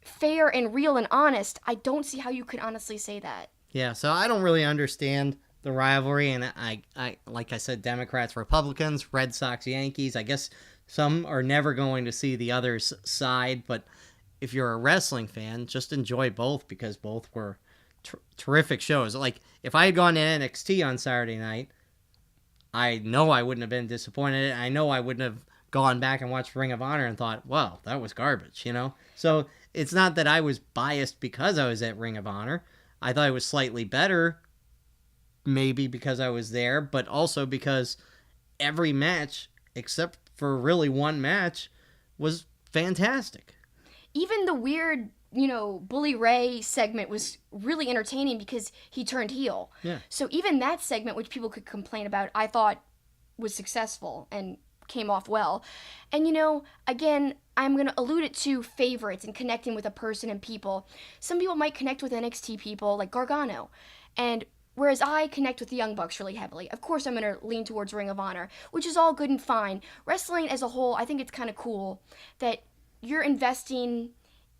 fair and real and honest, I don't see how you could honestly say that. Yeah, so I don't really understand the rivalry, and I like I said, Democrats, Republicans, Red Sox, Yankees. I guess some are never going to see the other side, but if you're a wrestling fan, just enjoy both because both were terrific shows. Like, if I had gone to NXT on Saturday night, I know I wouldn't have been disappointed. I know I wouldn't have gone back and watched Ring of Honor and thought, well, that was garbage, you know? So it's not that I was biased because I was at Ring of Honor. I thought it was slightly better, maybe because I was there, but also because every match, except for really one match, was fantastic. Even the weird, Bully Ray segment was really entertaining because he turned heel. Yeah. So even that segment, which people could complain about, I thought was successful and came off well. And again, I'm going to allude it to favorites and connecting with a person and people. Some people might connect with NXT people like Gargano. And whereas I connect with the Young Bucks really heavily, of course I'm going to lean towards Ring of Honor, which is all good and fine. Wrestling as a whole, I think it's kind of cool that you're investing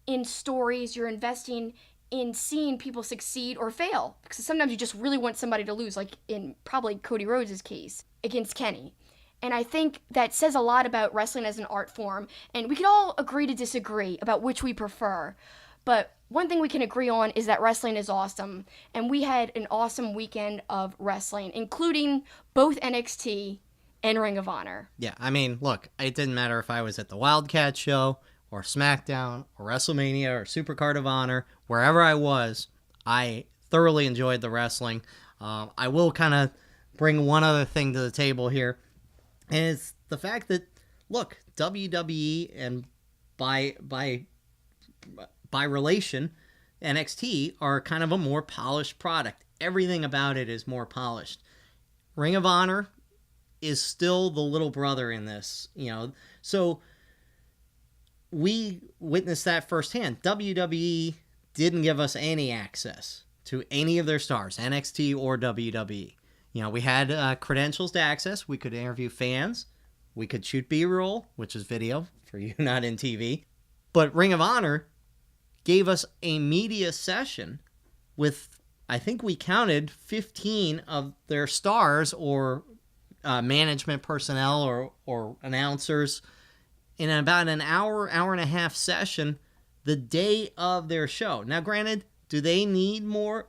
in stories, you're investing in seeing people succeed or fail. Because sometimes you just really want somebody to lose, like in probably Cody Rhodes' case against Kenny. And I think that says a lot about wrestling as an art form. And we could all agree to disagree about which we prefer. But one thing we can agree on is that wrestling is awesome. And we had an awesome weekend of wrestling, including both NXT and Ring of Honor. Yeah, I mean, look, it didn't matter if I was at the Wildcat show or SmackDown or WrestleMania or Supercard of Honor, wherever I was, I thoroughly enjoyed the wrestling. I will kind of bring one other thing to the table here, and it's the fact that, look, WWE and by relation, NXT are kind of a more polished product. Everything about it is more polished. Ring of Honor is still the little brother in this, so we witnessed that firsthand. WWE didn't give us any access to any of their stars, NXT or WWE. We had credentials to access. We could interview fans. We could shoot B-roll, which is video for you not in TV. But Ring of Honor gave us a media session with, I think we counted 15 of their stars or management personnel or announcers in about an hour and a half session the day of their show. Now, granted, do they need more,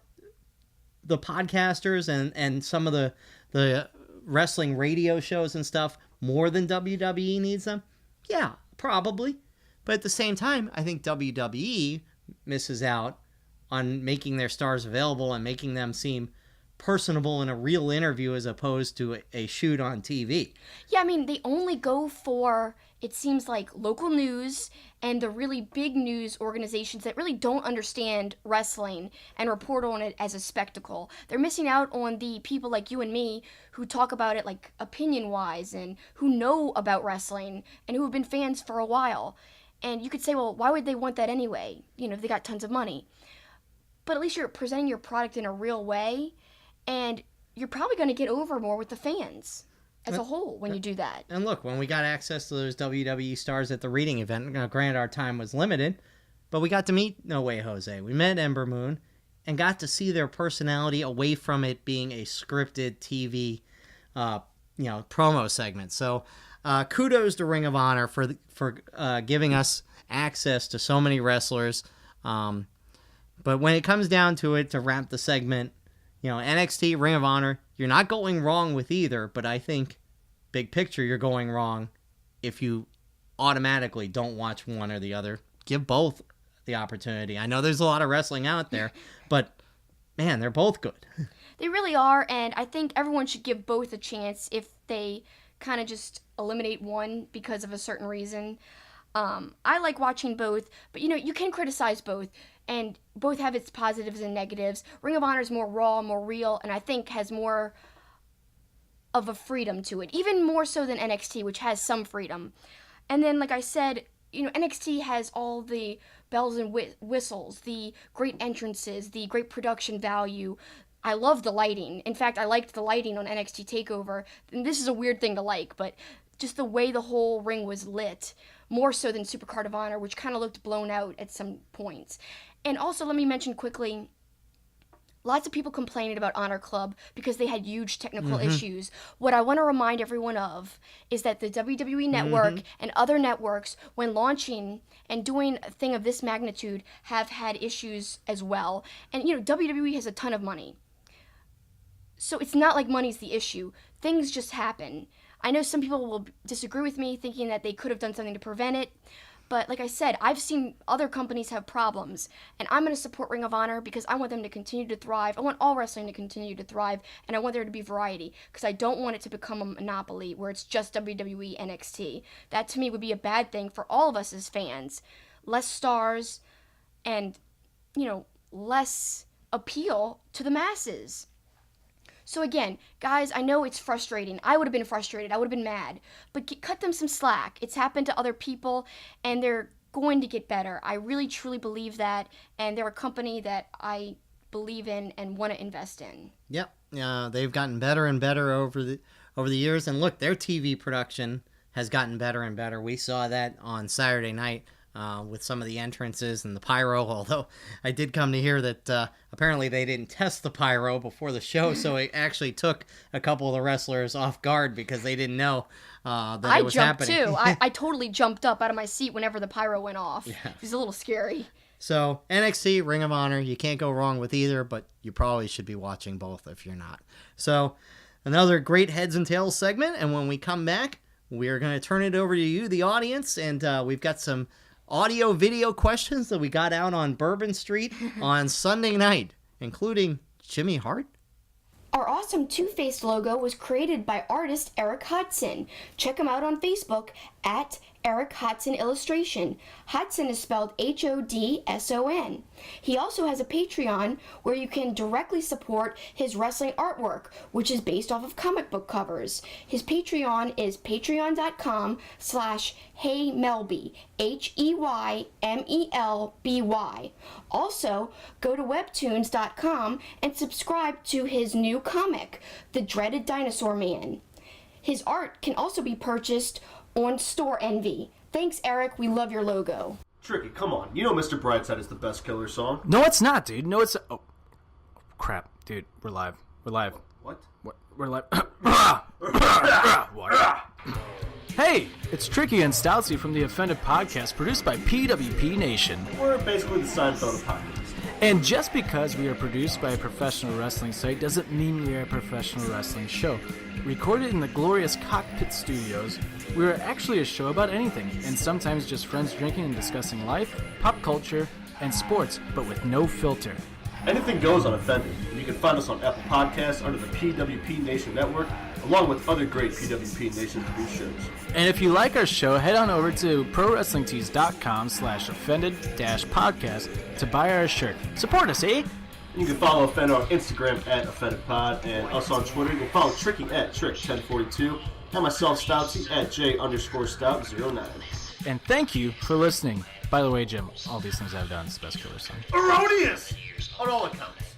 the podcasters and some of the wrestling radio shows and stuff, more than WWE needs them? Yeah, probably. But at the same time, I think WWE misses out on making their stars available and making them seem personable in a real interview as opposed to a shoot on TV. Yeah, I mean, they only go for, it seems like, local news and the really big news organizations that really don't understand wrestling and report on it as a spectacle. They're missing out on the people like you and me who talk about it like opinion-wise and who know about wrestling and who have been fans for a while. And you could say, well, why would they want that anyway? If they got tons of money. But at least you're presenting your product in a real way, and you're probably going to get over more with the fans as a whole when you do that. And look, when we got access to those WWE stars at the reading event, granted our time was limited, but we got to meet No Way Jose. We met Ember Moon and got to see their personality away from it being a scripted TV, promo segment. So kudos to Ring of Honor for giving us access to so many wrestlers. But when it comes down to it, to wrap the segment, NXT, Ring of Honor, you're not going wrong with either, but I think, big picture, you're going wrong if you automatically don't watch one or the other. Give both the opportunity. I know there's a lot of wrestling out there, but, man, they're both good. They really are, and I think everyone should give both a chance if they kind of just eliminate one because of a certain reason. I like watching both, but, you can criticize both. And both have its positives and negatives. Ring of Honor is more raw, more real, and I think has more of a freedom to it. Even more so than NXT, which has some freedom. And then, like I said, NXT has all the bells and whistles, the great entrances, the great production value. I love the lighting. In fact, I liked the lighting on NXT TakeOver. And this is a weird thing to like, but just the way the whole ring was lit, more so than Supercard of Honor, which kind of looked blown out at some points. And also, let me mention quickly, lots of people complaining about Honor Club because they had huge technical issues. What I want to remind everyone of is that the WWE Network and other networks, when launching and doing a thing of this magnitude, have had issues as well. And, WWE has a ton of money. So it's not like money's the issue. Things just happen. I know some people will disagree with me, thinking that they could have done something to prevent it. But like I said, I've seen other companies have problems, and I'm going to support Ring of Honor because I want them to continue to thrive. I want all wrestling to continue to thrive, and I want there to be variety because I don't want it to become a monopoly where it's just WWE NXT. That to me would be a bad thing for all of us as fans. Less stars and, less appeal to the masses. So again, guys, I know it's frustrating. I would have been frustrated. I would have been mad. But cut them some slack. It's happened to other people, and they're going to get better. I really, truly believe that, and they're a company that I believe in and want to invest in. Yep, they've gotten better and better over the years. And look, their TV production has gotten better and better. We saw that on Saturday night. With some of the entrances and the pyro, although I did come to hear that apparently they didn't test the pyro before the show, so it actually took a couple of the wrestlers off guard because they didn't know that it was happening. I jumped too. I totally jumped up out of my seat whenever the pyro went off. Yeah. It was a little scary. So NXT, Ring of Honor, you can't go wrong with either, but you probably should be watching both if you're not. So another great Heads and Tails segment, and when we come back, we're going to turn it over to you, the audience, and we've got some audio video questions that we got out on Bourbon Street on Sunday night, including Jimmy Hart. Our awesome Two-Faced logo was created by artist Eric Hudson. Check him out on Facebook at Eric Hudson Illustration. Hudson is spelled Hodson. He also has a Patreon where you can directly support his wrestling artwork, which is based off of comic book covers. His Patreon is patreon.com/HeyMelby, HeyMelby. Also, go to webtoons.com and subscribe to his new comic, The Dreaded Dinosaur Man. His art can also be purchased on Store Envy. Thanks, Eric. We love your logo. Tricky, come on. You know Mr. Brightside is the best Killer song. No, it's not, dude. No, it's... Oh, crap. Dude, we're live. What? We're live. Hey, it's Tricky and Stoutsy from the Offended Podcast, produced by PWP Nation. We're basically the Seinfeld of podcasts. And just because we are produced by a professional wrestling site doesn't mean we are a professional wrestling show. Recorded in the glorious Cockpit Studios, we are actually a show about anything, and sometimes just friends drinking and discussing life, pop culture, and sports, but with no filter. Anything goes on Offended. You can find us on Apple Podcasts under the PWP Nation Network, along with other great PWP Nation produced shows. And if you like our show, head on over to prowrestlingtees.com/offended-podcast to buy our shirt. Support us, eh? You can follow Offended on Instagram at OffendedPod, and us on Twitter. You can follow Tricky at Trick1042, and myself, Stoutsy, at J_Stout09. And thank you for listening. By the way, Jim, all these things I've done is the best Killer song. Erroneous! On all accounts.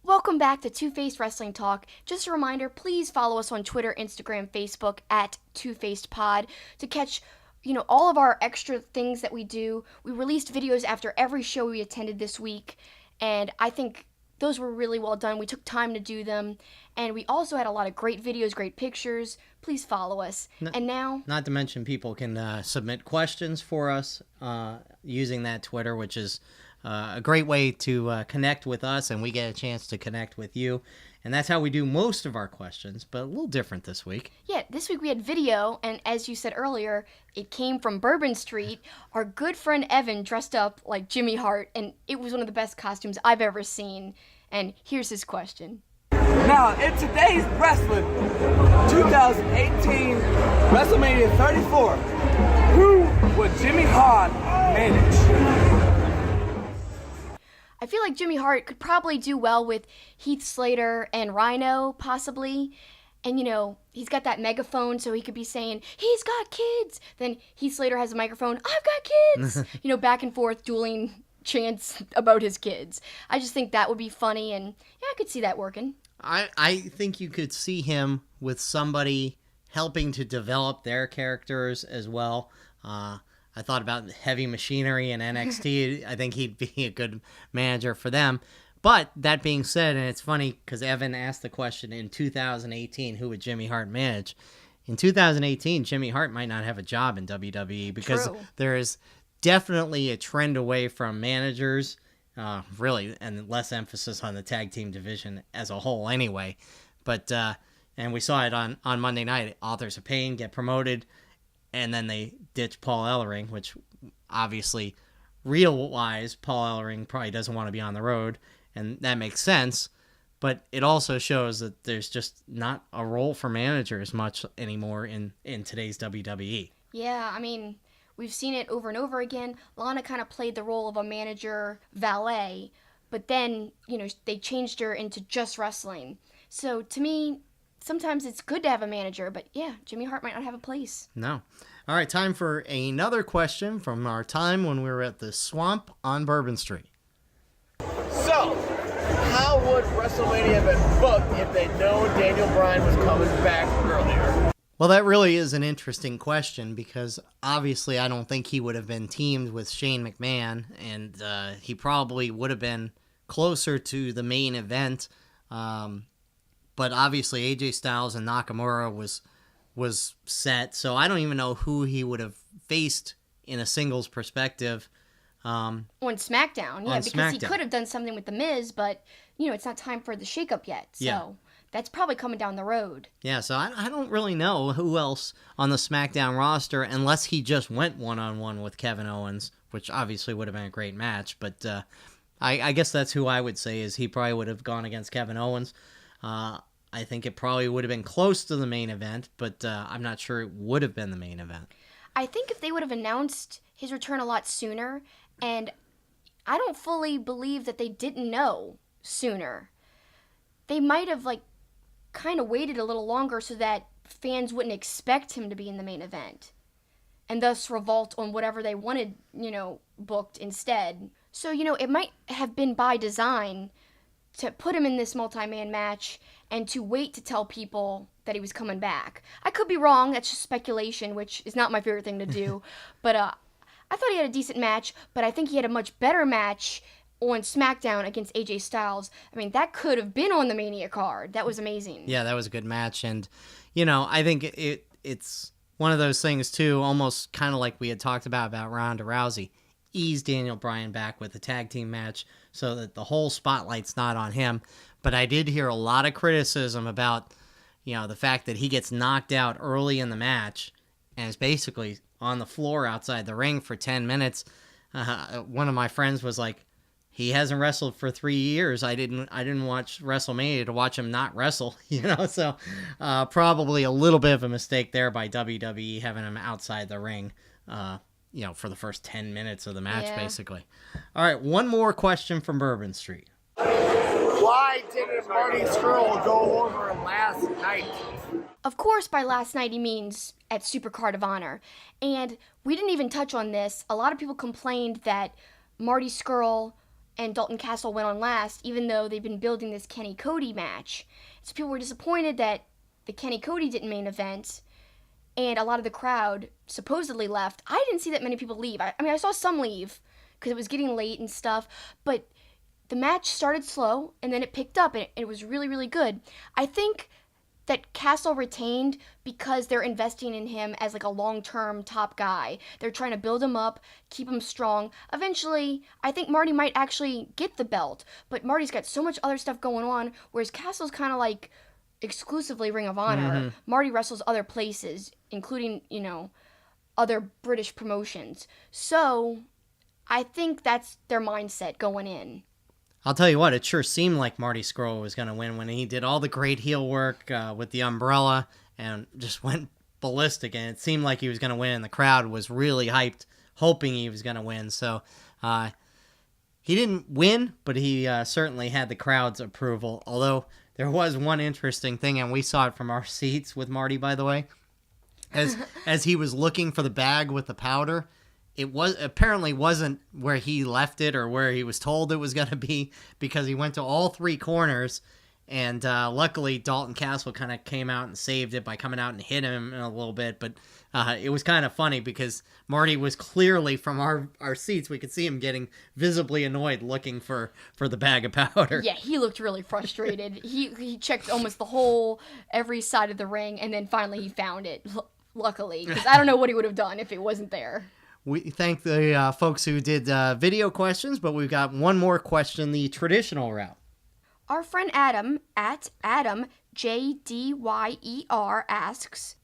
Welcome back to Two-Faced Wrestling Talk. Just a reminder, please follow us on Twitter, Instagram, Facebook at Two-Faced-Pod to catch, all of our extra things that we do. We released videos after every show we attended this week, and I think those were really well done. We took time to do them, and we also had a lot of great videos, great pictures. Please follow us. And now... Not to mention people can submit questions for us using that Twitter, which is a great way to connect with us, and we get a chance to connect with you. And that's how we do most of our questions, but a little different this week. Yeah, this week we had video, and as you said earlier, it came from Bourbon Street. Our good friend Evan dressed up like Jimmy Hart, and it was one of the best costumes I've ever seen. And here's his question. Now, in today's wrestling, 2018 WrestleMania 34, who would Jimmy Hart manage? I feel like Jimmy Hart could probably do well with Heath Slater and Rhino, possibly. And, he's got that megaphone, so he could be saying, he's got kids. Then Heath Slater has a microphone, I've got kids. Back and forth dueling chants about his kids. I just think that would be funny, and yeah, I could see that working. I think you could see him with somebody helping to develop their characters as well. I thought about Heavy Machinery and NXT. I think he'd be a good manager for them. But that being said, and it's funny because Evan asked the question in 2018, who would Jimmy Hart manage? In 2018, Jimmy Hart might not have a job in WWE because there is definitely a trend away from managers, really, and less emphasis on the tag team division as a whole anyway. But, and we saw it on Monday night. Authors of Pain get promoted, and then they ditch Paul Ellering, which obviously, real-wise, Paul Ellering probably doesn't want to be on the road, and that makes sense. But it also shows that there's just not a role for managers much anymore in today's WWE. Yeah, I mean, we've seen it over and over again. Lana kind of played the role of a manager valet, but then, they changed her into just wrestling. So to me, sometimes it's good to have a manager, but yeah, Jimmy Hart might not have a place. No. All right, time for another question from our time when we were at the Swamp on Bourbon Street. So, how would WrestleMania have been booked if they'd known Daniel Bryan was coming back earlier? Well, that really is an interesting question because obviously I don't think he would have been teamed with Shane McMahon, and he probably would have been closer to the main event. But obviously AJ Styles and Nakamura was set, so I don't even know who he would have faced in a singles perspective. On SmackDown, yeah, because he could have done something with The Miz, but, it's not time for the shakeup yet, so that's probably coming down the road. Yeah, so I don't really know who else on the SmackDown roster, unless he just went one-on-one with Kevin Owens, which obviously would have been a great match, but I guess that's who I would say is he probably would have gone against Kevin Owens. I think it probably would have been close to the main event, but I'm not sure it would have been the main event. I think if they would have announced his return a lot sooner, and I don't fully believe that they didn't know sooner, they might have, kind of waited a little longer so that fans wouldn't expect him to be in the main event, and thus revolt on whatever they wanted, booked instead. So, it might have been by design to put him in this multi-man match and to wait to tell people that he was coming back. I could be wrong, that's just speculation, which is not my favorite thing to do, but I thought he had a decent match, but I think he had a much better match on SmackDown against AJ Styles. I mean, that could have been on the Mania card. That was amazing. Yeah, that was a good match, and, I think it's one of those things, too, almost kind of like we had talked about Ronda Rousey. Ease Daniel Bryan back with a tag team match so that the whole spotlight's not on him. But I did hear a lot of criticism about, the fact that he gets knocked out early in the match and is basically on the floor outside the ring for 10 minutes. One of my friends was like, he hasn't wrestled for 3 years. I didn't watch WrestleMania to watch him not wrestle, so probably a little bit of a mistake there by WWE having him outside the ring, for the first 10 minutes of the match, basically. All right, one more question from Bourbon Street. Why didn't Marty Scurll go over last night? Of course, by last night he means at Supercard of Honor. And we didn't even touch on this. A lot of people complained that Marty Scurll and Dalton Castle went on last, even though they've been building this Kenny Cody match. So people were disappointed that the Kenny Cody didn't main event, and a lot of the crowd supposedly left. I didn't see that many people leave. I mean, I saw some leave because it was getting late and stuff, but the match started slow, and then it picked up, and it was really, really good. I think that Castle retained because they're investing in him as a long-term top guy. They're trying to build him up, keep him strong. Eventually, I think Marty might actually get the belt, but Marty's got so much other stuff going on, whereas Castle's kind of exclusively Ring of Honor. Mm-hmm. Marty wrestles other places, including, other British promotions. So, I think that's their mindset going in. I'll tell you what, it sure seemed like Marty Scurll was going to win when he did all the great heel work with the umbrella and just went ballistic, and it seemed like he was going to win. The crowd was really hyped, hoping he was going to win. So he didn't win, but he certainly had the crowd's approval, although there was one interesting thing, and we saw it from our seats with Marty, by the way. As he was looking for the bag with the powder, it apparently wasn't where he left it or where he was told it was going to be, because he went to all three corners And luckily, Dalton Castle kind of came out and saved it by coming out and hit him a little bit. But it was kind of funny because Marty was clearly, from our seats, we could see him getting visibly annoyed looking for the bag of powder. Yeah, he looked really frustrated. He checked almost every side of the ring, and then finally he found it, luckily. Because I don't know what he would have done if it wasn't there. We thank the folks who did video questions, but we've got one more question, the traditional route. Our friend Adam, at Adam JDYER, asks,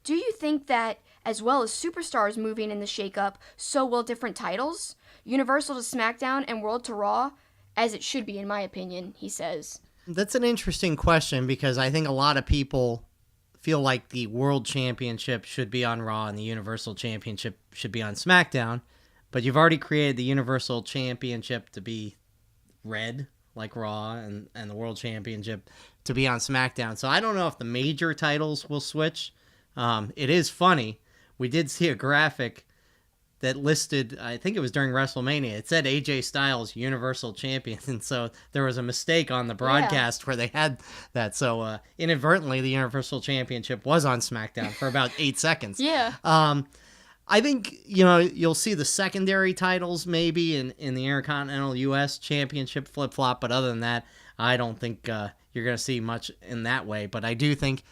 do you think that, as well as Superstars moving in the shakeup, so will different titles? Universal to SmackDown and World to Raw? As it should be, in my opinion, he says. That's an interesting question because I think a lot of people feel like the World Championship should be on Raw and the Universal Championship should be on SmackDown. But you've already created the Universal Championship to be red, like Raw, and the World Championship to be on SmackDown. So I don't know if the major titles will switch. It is funny. We did see a graphic that listed, I think it was during WrestleMania, it said AJ Styles Universal Champion, and so there was a mistake on the broadcast where they had that. So inadvertently, the Universal Championship was on SmackDown for about 8 seconds. Yeah. I think, you'll see the secondary titles maybe in the Intercontinental U.S. Championship flip-flop, but other than that, I don't think you're going to see much in that way. But I do think,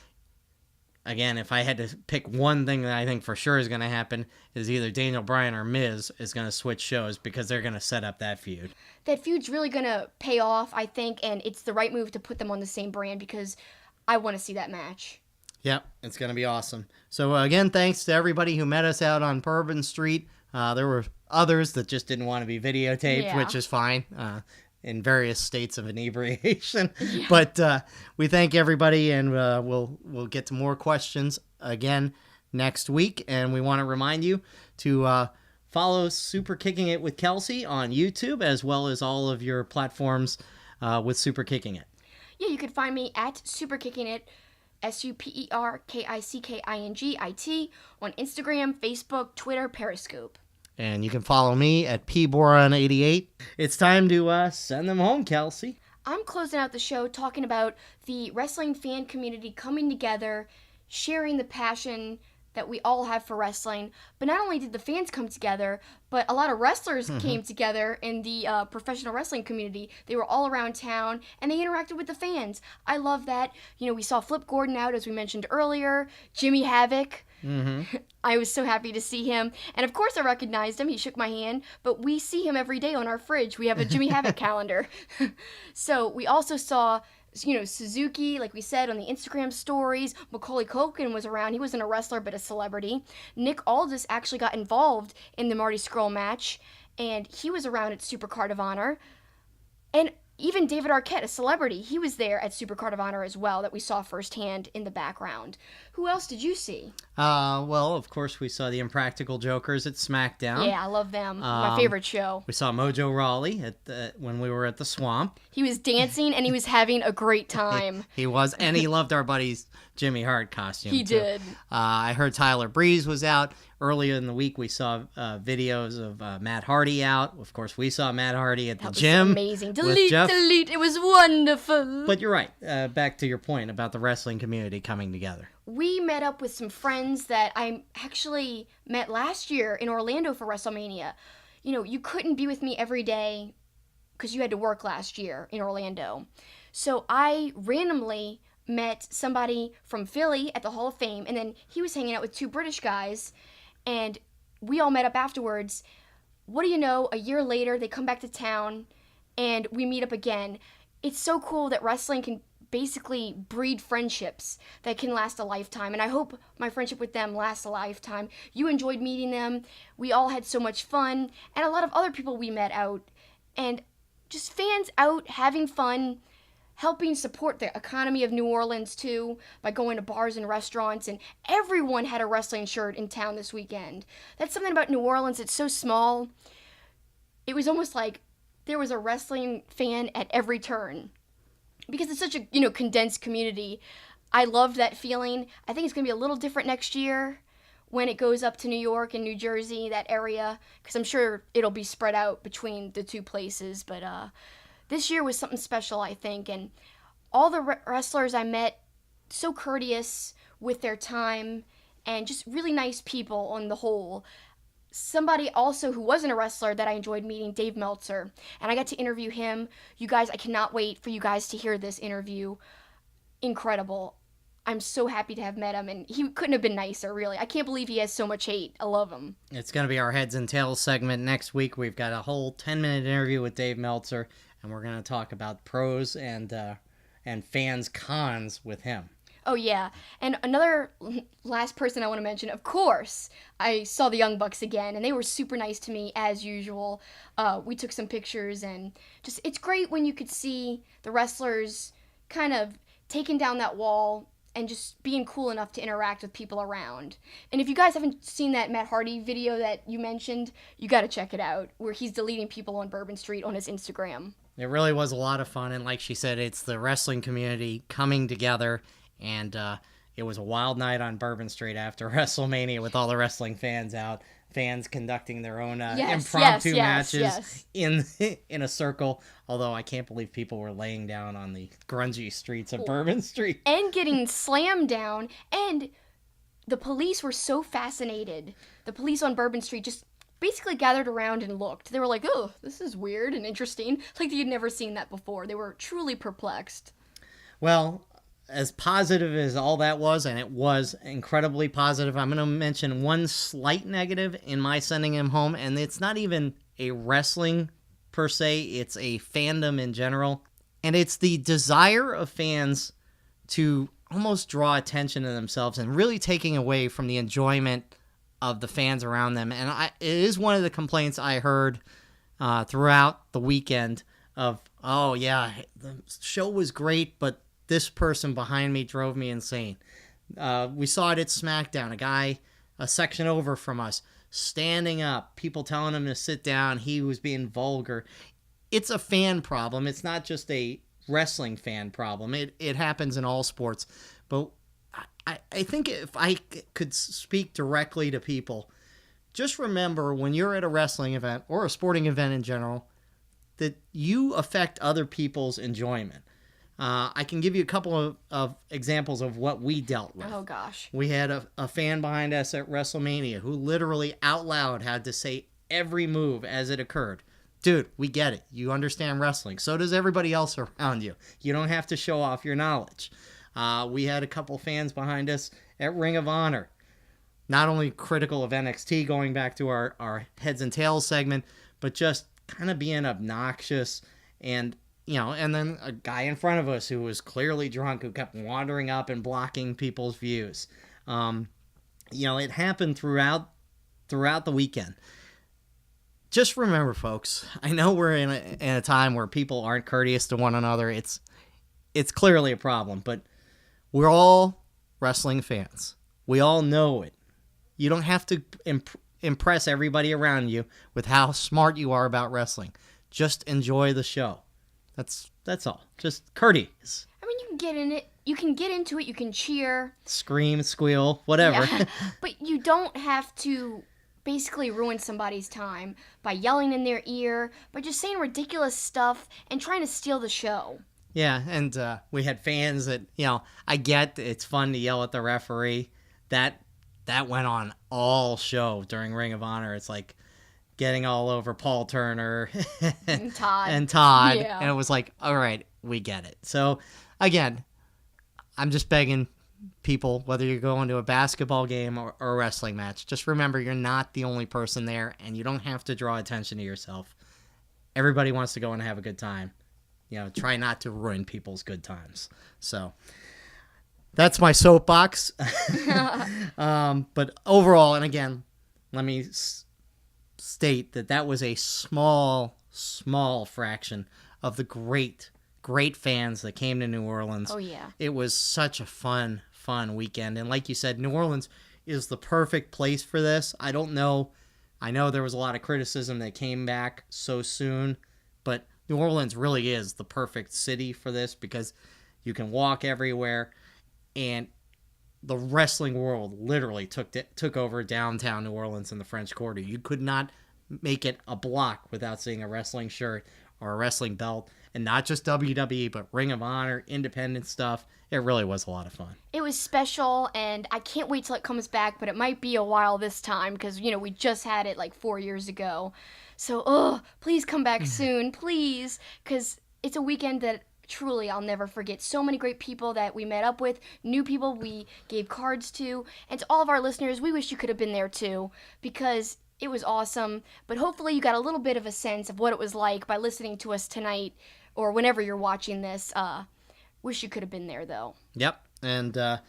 again, if I had to pick one thing that I think for sure is going to happen, is either Daniel Bryan or Miz is going to switch shows because they're going to set up that feud. That feud's really going to pay off, I think, and it's the right move to put them on the same brand because I want to see that match. Yep, it's going to be awesome. So, again, thanks to everybody who met us out on Bourbon Street. There were others that just didn't want to be videotaped, which is fine, in various states of inebriation. Yeah. But we thank everybody, and we'll get to more questions again next week. And we want to remind you to follow Super Kicking It with Kelsi on YouTube, as well as all of your platforms with Super Kicking It. Yeah, you can find me at Super Kicking It, SuperKickingIt on Instagram, Facebook, Twitter, Periscope. And you can follow me at pboron88. It's time to send them home, Kelsi. I'm closing out the show talking about the wrestling fan community coming together, sharing the passion that we all have for wrestling. But not only did the fans come together, but a lot of wrestlers came together in the professional wrestling community. They were all around town, and they interacted with the fans. I love that. We saw Flip Gordon out, as we mentioned earlier. Jimmy Havoc. I was so happy to see him. And of course I recognized him. He shook my hand. But we see him every day on our fridge. We have a Jimmy Havoc calendar. So we also saw Suzuki, like we said, on the Instagram stories. Macaulay Culkin was around. He wasn't a wrestler, but a celebrity. Nick Aldis actually got involved in the Marty Scurll match, and he was around at Supercard of Honor. And even David Arquette, a celebrity, he was there at Supercard of Honor as well, that we saw firsthand in the background. Who else did you see? Well, of course, we saw the Impractical Jokers at SmackDown. Yeah, I love them. My favorite show. We saw Mojo Rawley when we were at the Swamp. He was dancing, and he was having a great time. He was, and he loved our buddy's Jimmy Hart costume, He did. I heard Tyler Breeze was out. Earlier in the week, we saw videos of Matt Hardy out. Of course, we saw Matt Hardy at the gym. That was amazing. Delete. It was wonderful. But you're right. Back to your point about the wrestling community coming together. We met up with some friends that I actually met last year in Orlando for WrestleMania. You couldn't be with me every day because you had to work last year in Orlando. So I randomly met somebody from Philly at the Hall of Fame, and then he was hanging out with two British guys, and we all met up afterwards. What do you know, a year later, they come back to town, and we meet up again. It's so cool that wrestling can basically breed friendships that can last a lifetime, and I hope my friendship with them lasts a lifetime. You enjoyed meeting them. We all had so much fun, and a lot of other people we met out, and just fans out having fun, helping support the economy of New Orleans, too, by going to bars and restaurants, and everyone had a wrestling shirt in town this weekend. That's something about New Orleans. It's so small. It was almost like there was a wrestling fan at every turn, because it's such a, condensed community. I loved that feeling. I think it's going to be a little different next year when it goes up to New York and New Jersey, that area, because I'm sure it'll be spread out between the two places, but this year was something special, I think, and all the wrestlers I met, so courteous with their time and just really nice people on the whole. Somebody also who wasn't a wrestler that I enjoyed meeting, Dave Meltzer, and I got to interview him. You guys, I cannot wait for you guys to hear this interview. Incredible. I'm so happy to have met him, and he couldn't have been nicer, really. I can't believe he has so much hate. I love him. It's going to be our Heads and Tails segment next week. We've got a whole 10-minute interview with Dave Meltzer, and we're going to talk about pros and fans' cons with him. Oh, yeah. And another last person I want to mention, of course, I saw the Young Bucks again, and they were super nice to me, as usual. We took some pictures, and just it's great when you could see the wrestlers kind of taking down that wall and just being cool enough to interact with people around. And if you guys haven't seen that Matt Hardy video that you mentioned, you got to check it out, where he's deleting people on Bourbon Street on his Instagram. It really was a lot of fun, and like she said, it's the wrestling community coming together. And it was a wild night on Bourbon Street after WrestleMania with all the wrestling fans out, fans conducting their own impromptu matches in a circle. Although I can't believe people were laying down on the grungy streets of Bourbon Street. And getting slammed down. And the police were so fascinated. The police on Bourbon Street just basically gathered around and looked. They were like, oh, this is weird and interesting. Like they'd never seen that before. They were truly perplexed. Well, as positive as all that was, and it was incredibly positive, I'm going to mention one slight negative in my sending him home, and it's not even a wrestling per se, it's a fandom in general, and it's the desire of fans to almost draw attention to themselves and really taking away from the enjoyment of the fans around them. And it is one of the complaints I heard throughout the weekend of, oh yeah, the show was great, but this person behind me drove me insane. We saw it at SmackDown. A guy a section over from us standing up, people telling him to sit down. He was being vulgar. It's a fan problem. It's not just a wrestling fan problem. It happens in all sports. But I think if I could speak directly to people, just remember when you're at a wrestling event or a sporting event in general, that you affect other people's enjoyment. I can give you a couple of examples of what we dealt with. Oh, gosh. We had a fan behind us at WrestleMania who literally out loud had to say every move as it occurred. Dude, we get it. You understand wrestling. So does everybody else around you. You don't have to show off your knowledge. We had a couple fans behind us at Ring of Honor. Not only critical of NXT, going back to our Heads and Tails segment, but just kind of being obnoxious and... and then a guy in front of us who was clearly drunk, who kept wandering up and blocking people's views. It happened throughout the weekend. Just remember, folks, I know we're in a time where people aren't courteous to one another. It's clearly a problem, but we're all wrestling fans. We all know it. You don't have to impress everybody around you with how smart you are about wrestling. Just enjoy the show. That's all. Just courteous. I mean, you can get in it. You can get into it. You can cheer. Scream, squeal, whatever. Yeah, but you don't have to basically ruin somebody's time by yelling in their ear, by just saying ridiculous stuff and trying to steal the show. Yeah, and we had fans that, I get it's fun to yell at the referee. That went on all show during Ring of Honor. It's like getting all over Paul Turner and Todd. Yeah. And it was like, all right, we get it. So, again, I'm just begging people, whether you're going to a basketball game or a wrestling match, just remember you're not the only person there, and you don't have to draw attention to yourself. Everybody wants to go and have a good time. Try not to ruin people's good times. So, that's my soapbox. But overall, and again, let me state that was a small fraction of the great fans that came to New Orleans. Oh, yeah. It was such a fun weekend. And like you said, New Orleans is the perfect place for this. I don't know. I know there was a lot of criticism that came back so soon, but New Orleans really is the perfect city for this because you can walk everywhere, and the wrestling world literally took over downtown New Orleans in the French Quarter. You could not make it a block without seeing a wrestling shirt or a wrestling belt, and not just WWE, but Ring of Honor, independent stuff. It really was a lot of fun. It was special, and I can't wait till it comes back, but it might be a while this time because, we just had it like 4 years ago. So, please come back soon, please, because it's a weekend that truly I'll never forget. So many great people that we met up with, new people we gave cards to, and to all of our listeners, we wish you could have been there too, because it was awesome. But hopefully you got a little bit of a sense of what it was like by listening to us tonight, or whenever you're watching this. Wish you could have been there, though. Yep, and the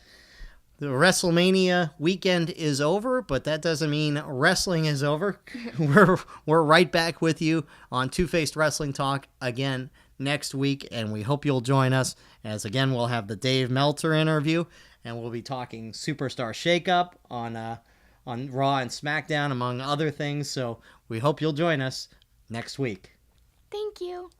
WrestleMania weekend is over, but that doesn't mean wrestling is over. We're right back with you on Two-Faced Wrestling Talk again next week, and we hope you'll join us, as again we'll have the Dave Meltzer interview, and we'll be talking Superstar Shakeup on Raw and SmackDown, among other things. So we hope you'll join us next week. Thank you.